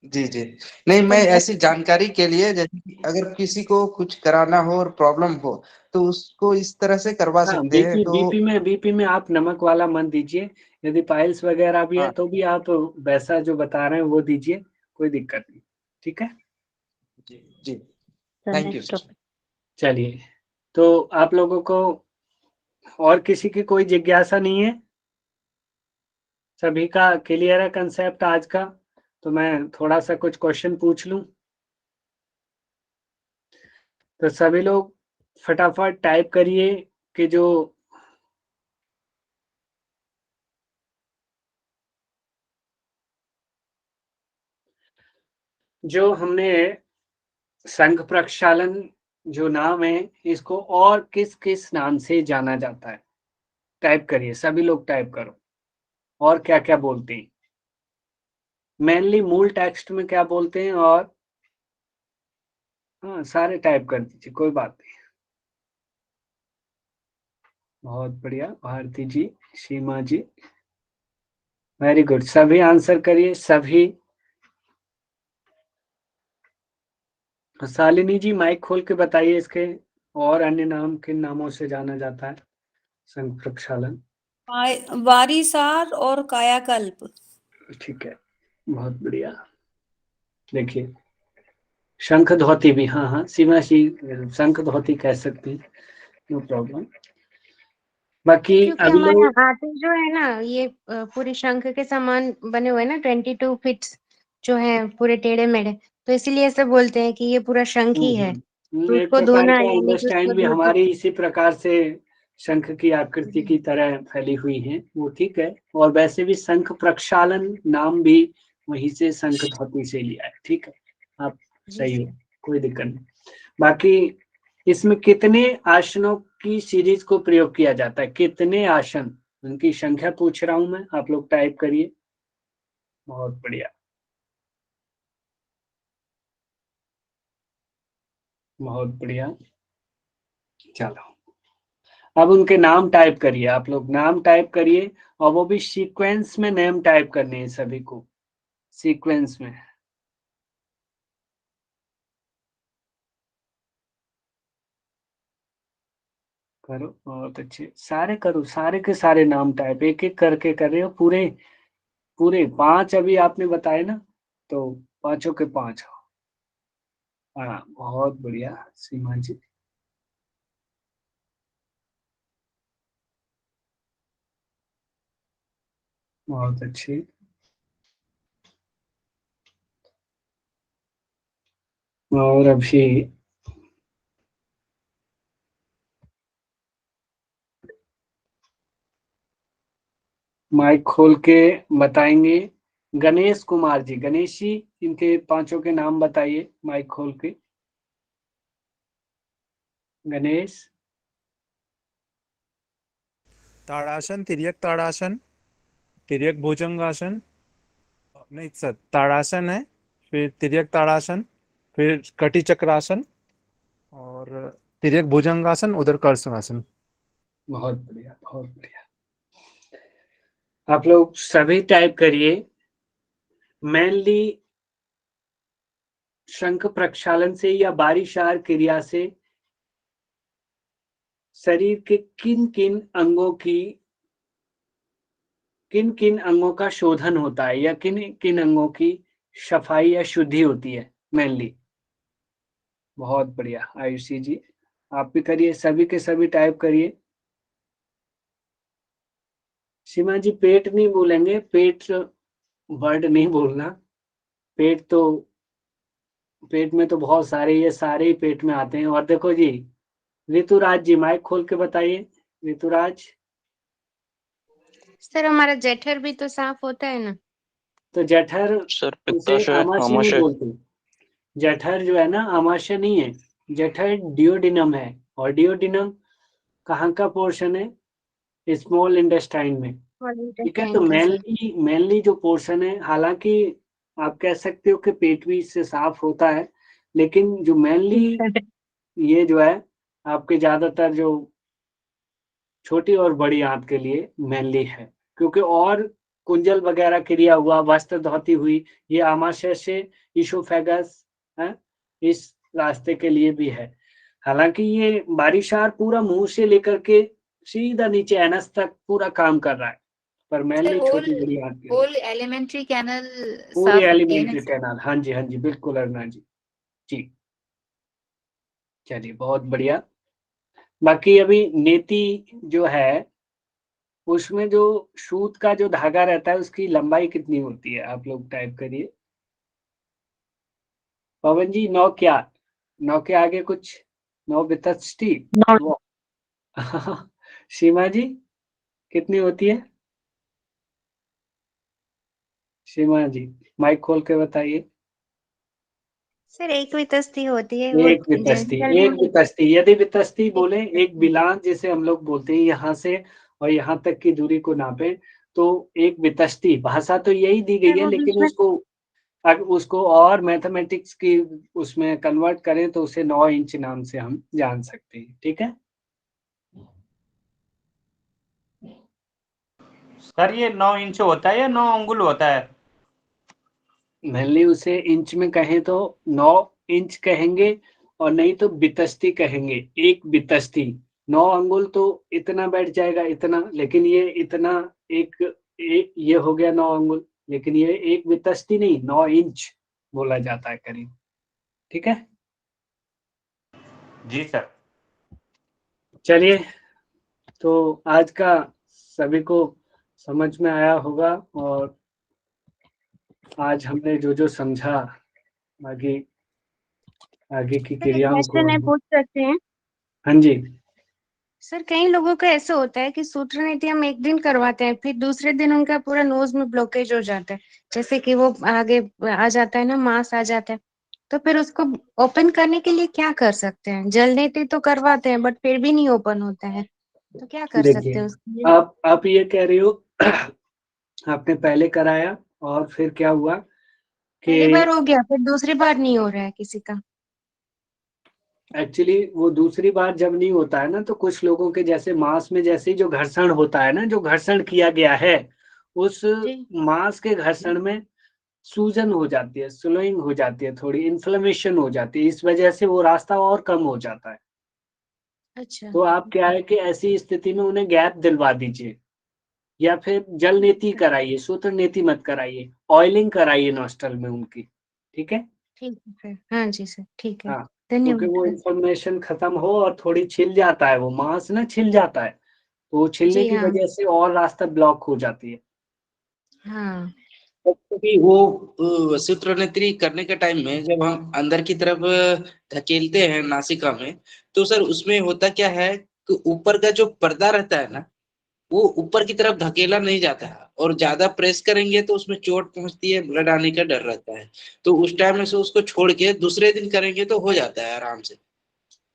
[SPEAKER 12] जी जी। नहीं, मैं ऐसी जानकारी के लिए, जैसे कि अगर किसी को कुछ कराना हो और प्रॉब्लम हो, तो उसको इस तरह से करवा
[SPEAKER 1] हाँ,
[SPEAKER 12] सकते हैं तो?
[SPEAKER 1] बीपी में आप नमक वाला मत दीजिए। यदि पाइल्स वगैरह भी है
[SPEAKER 12] हाँ।
[SPEAKER 1] तो भी आप वैसा जो बता रहे हैं वो दीजिए, कोई दिक्कत नहीं। ठीक है,
[SPEAKER 12] जी जी। Thank you sir.
[SPEAKER 1] चलिए, तो आप लोगों को और किसी की कोई जिज्ञासा नहीं है? सभी का क्लियर है कंसेप्ट आज का? तो मैं थोड़ा सा कुछ क्वेश्चन पूछ लूं, तो सभी लोग फटाफट टाइप करिए कि जो हमने संघ प्रक्षालन जो नाम है, इसको और किस किस नाम से जाना जाता है? टाइप करिए, सभी लोग टाइप करो, और क्या क्या बोलते हैं। मेनली मूल टेक्स्ट में क्या बोलते हैं, और हाँ सारे टाइप कर दीजिए, कोई बात नहीं। बहुत बढ़िया भारती जी, सीमा जी, वेरी गुड। सभी आंसर करिए, सभी। शालिनी जी माइक खोल के बताइए, इसके और अन्य नाम किन नामों से जाना जाता है संघ प्रक्षालन?
[SPEAKER 7] वारिसार और कायाकल्प।
[SPEAKER 1] ठीक है, बहुत बढ़िया। देखिए शंख धोती भी, हाँ हाँ सीमा जी शंख धोती कह सकती हैं, नो प्रॉब्लम। बाकी
[SPEAKER 10] क्योंकि
[SPEAKER 1] अगले
[SPEAKER 10] हमारे हाथी जो है ना, ये पूरे शंख के समान बने हुए हैं ना, 22 फीट्स जो है पूरे टेढ़े मेढ़े, तो इसीलिए ऐसे बोलते हैं कि ये पूरा शंख ही है। तो
[SPEAKER 1] एक
[SPEAKER 10] उसको
[SPEAKER 1] प्रकार
[SPEAKER 10] धोना
[SPEAKER 1] का
[SPEAKER 10] यानी कि
[SPEAKER 1] अंडरस्टैंड
[SPEAKER 10] उसको
[SPEAKER 1] भी
[SPEAKER 10] धो के
[SPEAKER 1] हमारी इसी प्रकार से शंख की आकृति की तरह फैली हुई है, वो ठीक है। और वैसे भी शंख प्रक्षालन नाम भी वहीं से शंख धोती से लिया है, ठीक है, आप सही हो, कोई दिक्कत नहीं। बाकी इसमें कितने आसनों की सीरीज को प्रयोग किया जाता है, कितने आसन, उनकी संख्या पूछ रहा हूं मैं, आप लोग टाइप करिए। बहुत बढ़िया, बहुत बढ़िया। चलो अब उनके नाम टाइप करिए, आप लोग नाम टाइप करिए, और वो भी सीक्वेंस में नेम टाइप करने हैं सभी को, सीक्वेंस में। करो, बहुत अच्छे, सारे करो, सारे के सारे नाम टाइप एक एक करके कर रहे हो, पूरे पूरे 5 अभी आपने बताए ना, तो 5 के 5। हाँ बहुत बढ़िया सीमा जी। बहुत अच्छी। और अभी माइक खोल के बताएंगे गणेश कुमार जी। गणेश जी इनके 5 के नाम बताइए माइक खोल के। गणेश।
[SPEAKER 14] ताड़ासन, तिर्यक ताड़ासन, तिर्यक भुजंगासन, नहीं सर ताड़ासन है, फिर तिर्यक ताड़ासन, फिर कटी चक्रासन और तिर्यक भुजंगासन, उधर कर्षणासन।
[SPEAKER 1] बहुत बढ़िया, बहुत बढ़िया। आप लोग सभी टाइप करिए, मेनली शंख प्रक्षालन से या बारिशार क्रिया से शरीर के किन किन अंगों का शोधन होता है, या किन किन अंगों की सफाई या शुद्धि होती है मेनली। बहुत बढ़िया आयुषी जी, आप भी करिए, सभी के सभी टाइप करिए। सीमा जी पेट नहीं बोलेंगे, पेट वर्ड नहीं बोलना, पेट में तो बहुत सारे, ये सारे ही पेट में आते हैं। और देखो जी ऋतुराज जी माइक खोल के बताइए, ऋतुराज।
[SPEAKER 10] सर हमारा जेठर भी तो साफ होता है ना?
[SPEAKER 1] तो जठर
[SPEAKER 11] सर
[SPEAKER 1] उसे
[SPEAKER 11] पित्ताशय,
[SPEAKER 1] आमाशय नहीं
[SPEAKER 11] आमाशय।
[SPEAKER 1] बोलते, जठर जो है ना आमाशय नहीं है, जठर डियोडिनम है। और डियोडिनम कहाँ का पोर्शन है, स्मॉल इंटेस्टाइन में, ठीक है। तो मेनली जो पोर्शन है, हालांकि आप कह सकते हो कि पेट भी इससे साफ होता है, लेकिन जो मेनली ये जो है आपके ज्यादातर जो छोटी और बड़ी आंत के लिए मेनली है, क्योंकि और कुंजल वगैरह क्रिया हुआ, वस्त्र धोती हुई, ये आमाशय से ईसोफेगस है, इस रास्ते के लिए भी है। हालांकि ये बारिशार पूरा मुंह से लेकर के सीधा नीचे एनस तक पूरा काम कर रहा है, पर मेनली छोटी बड़ी आंत के लिए।
[SPEAKER 8] होल एलिमेंट्री कैनल
[SPEAKER 1] पूरी
[SPEAKER 8] साफ होते हैं ना
[SPEAKER 1] एलिमेंट्री
[SPEAKER 8] इससे?
[SPEAKER 1] कैनाल, हाँ जी हाँ जी बिल्कुल अरुणा जी, जी चलिए बहुत बढ़िया। बाकी अभी नेति जो है, उसमें जो सूत का जो धागा रहता है उसकी लंबाई कितनी होती है, आप लोग टाइप करिए। पवन जी 9 क्या, 9 के आगे कुछ, 9 वितस्टी सीमा जी कितनी होती है? सीमा जी माइक खोल के बताइए।
[SPEAKER 10] सर एक वितस्ती होती है, वो
[SPEAKER 1] एक वितस्ती,
[SPEAKER 10] जेंटल
[SPEAKER 1] एक
[SPEAKER 10] में
[SPEAKER 1] वितस्ती, यदि वितस्ती बोले एक बिलान जिसे हम लोग बोलते हैं, यहाँ से और यहाँ तक की दूरी को नापे तो एक वितस्ती, भाषा तो यही दी गई है
[SPEAKER 10] वो
[SPEAKER 1] लेकिन
[SPEAKER 10] बीच में
[SPEAKER 1] उसको अगर उसको और मैथमेटिक्स की उसमें कन्वर्ट करें तो उसे 9 इंच नाम से हम जान सकते हैं। ठीक है
[SPEAKER 15] सर ये 9 इंच होता है या 9 अंगुल होता है?
[SPEAKER 1] मेनली उसे इंच में कहें तो 9 इंच कहेंगे और नहीं तो बितस्ती कहेंगे। एक बितस्ती 9 अंगुल तो इतना बैठ जाएगा इतना, लेकिन ये इतना एक ये हो गया 9 अंगुल, लेकिन ये एक बितस्ती नहीं 9 इंच बोला जाता है करीब। ठीक है
[SPEAKER 15] जी सर।
[SPEAKER 1] चलिए, तो आज का सभी को समझ में आया होगा और आज हमने जो जो समझा आगे आगे की
[SPEAKER 10] सर एक
[SPEAKER 1] क्रियाओं को
[SPEAKER 10] क्वेश्चन है, पूछ सकते हैं?
[SPEAKER 1] हाँ जी
[SPEAKER 10] सर कई लोगों का ऐसा होता है कि सूत्र नीति हम एक दिन करवाते हैं, फिर दूसरे दिन उनका पूरा नोज में ब्लॉकेज हो जाता है, जैसे कि वो आगे आ जाता है ना, मांस आ जाता है, तो फिर उसको ओपन करने के लिए क्या कर सकते हैं? जल नीति तो करवाते हैं बट फिर भी नहीं ओपन होता है, तो क्या कर सकते
[SPEAKER 1] देखिए,
[SPEAKER 10] हैं उसके लिए?
[SPEAKER 1] आप ये कह रही हो आपने पहले कराया और फिर क्या हुआ
[SPEAKER 10] पहली
[SPEAKER 1] कि
[SPEAKER 10] बार हो गया, फिर दूसरी बार नहीं हो रहा है किसी का।
[SPEAKER 1] एक्चुअली वो दूसरी बार जब नहीं होता है ना, तो कुछ लोगों के जैसे मांस में जैसे ही जो घर्षण होता है ना, जो घर्षण किया गया है उस
[SPEAKER 10] जी
[SPEAKER 1] मांस के घर्षण में सूजन हो जाती है, स्लोइंग हो जाती है, थोड़ी इन्फ्लेमेशन हो जाती है, इस वजह से वो रास्ता और कम हो जाता है।
[SPEAKER 10] अच्छा
[SPEAKER 1] तो आप क्या है कि ऐसी स्थिति में उन्हें गैप दिलवा दीजिए, या फिर जल नीति कराइए, सूत्र नीति मत कराइए, ऑयलिंग कराइए नॉस्ट्रल में उनकी। ठीक है
[SPEAKER 10] ठीक है सर, हाँ जी सर, ठीक है,
[SPEAKER 1] हाँ, क्योंकि
[SPEAKER 10] धन्यवाद
[SPEAKER 1] वो
[SPEAKER 10] सर।
[SPEAKER 1] इन्फॉर्मेशन खत्म हो और थोड़ी छिल जाता है, वो मांस ना छिल जाता है, तो वो छिलने
[SPEAKER 10] जी
[SPEAKER 1] की
[SPEAKER 10] हाँ
[SPEAKER 1] वजह से और रास्ता ब्लॉक हो जाती है।
[SPEAKER 10] हाँ
[SPEAKER 12] क्योंकि वो सूत्रनेत्री करने के टाइम में जब हम अंदर की तरफ धकेलते हैं नासिका में, तो सर उसमें होता क्या है कि ऊपर का जो पर्दा रहता है ना, वो ऊपर की तरफ धकेला नहीं जाता है, और ज्यादा प्रेस करेंगे तो उसमें चोट पहुंचती है, ब्लड आने का डर रहता है। तो उस टाइम में से उसको छोड़ के दूसरे दिन करेंगे तो हो जाता है आराम से।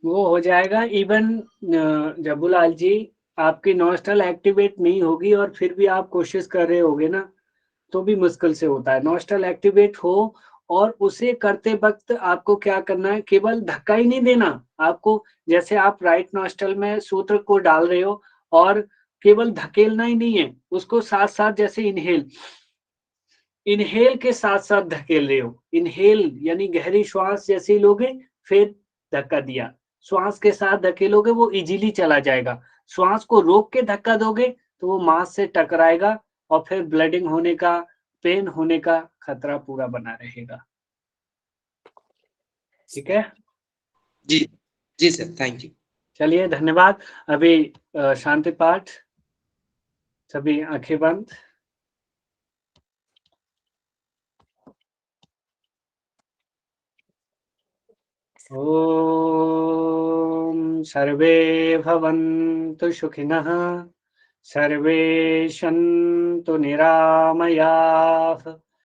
[SPEAKER 1] वो हो जाएगा। इवन जब्बूलाल जी, आपकी नॉस्ट्रल एक्टिवेट नहीं होगी और फिर भी आप कोशिश कर रहे होगे ना, तो भी मुश्किल से होता है। नॉस्ट्रल एक्टिवेट हो और उसे करते वक्त आपको क्या करना है, केवल धक्का ही नहीं देना आपको। जैसे आप राइट नॉस्ट्रल में सूत्र को डाल रहे हो और केवल धकेलना ही नहीं है, उसको साथ साथ जैसे इनहेल के साथ साथ धकेल रहे हो। इनहेल यानी गहरी श्वास जैसे ही लोगे, फिर धक्का दिया, श्वास के साथ धकेलोगे वो इजीली चला जाएगा। श्वास को रोक के धक्का दोगे तो वो मांस से टकराएगा और फिर ब्लडिंग होने का, पेन होने का खतरा पूरा बना रहेगा। ठीक है
[SPEAKER 12] जी जी सर, थैंक यू।
[SPEAKER 1] चलिए धन्यवाद। अभी शांति पाठ, सभी आंखें बंद। ओम सर्वे भवन्तु सुखिनः, सर्वे सन्तु निरामयाः,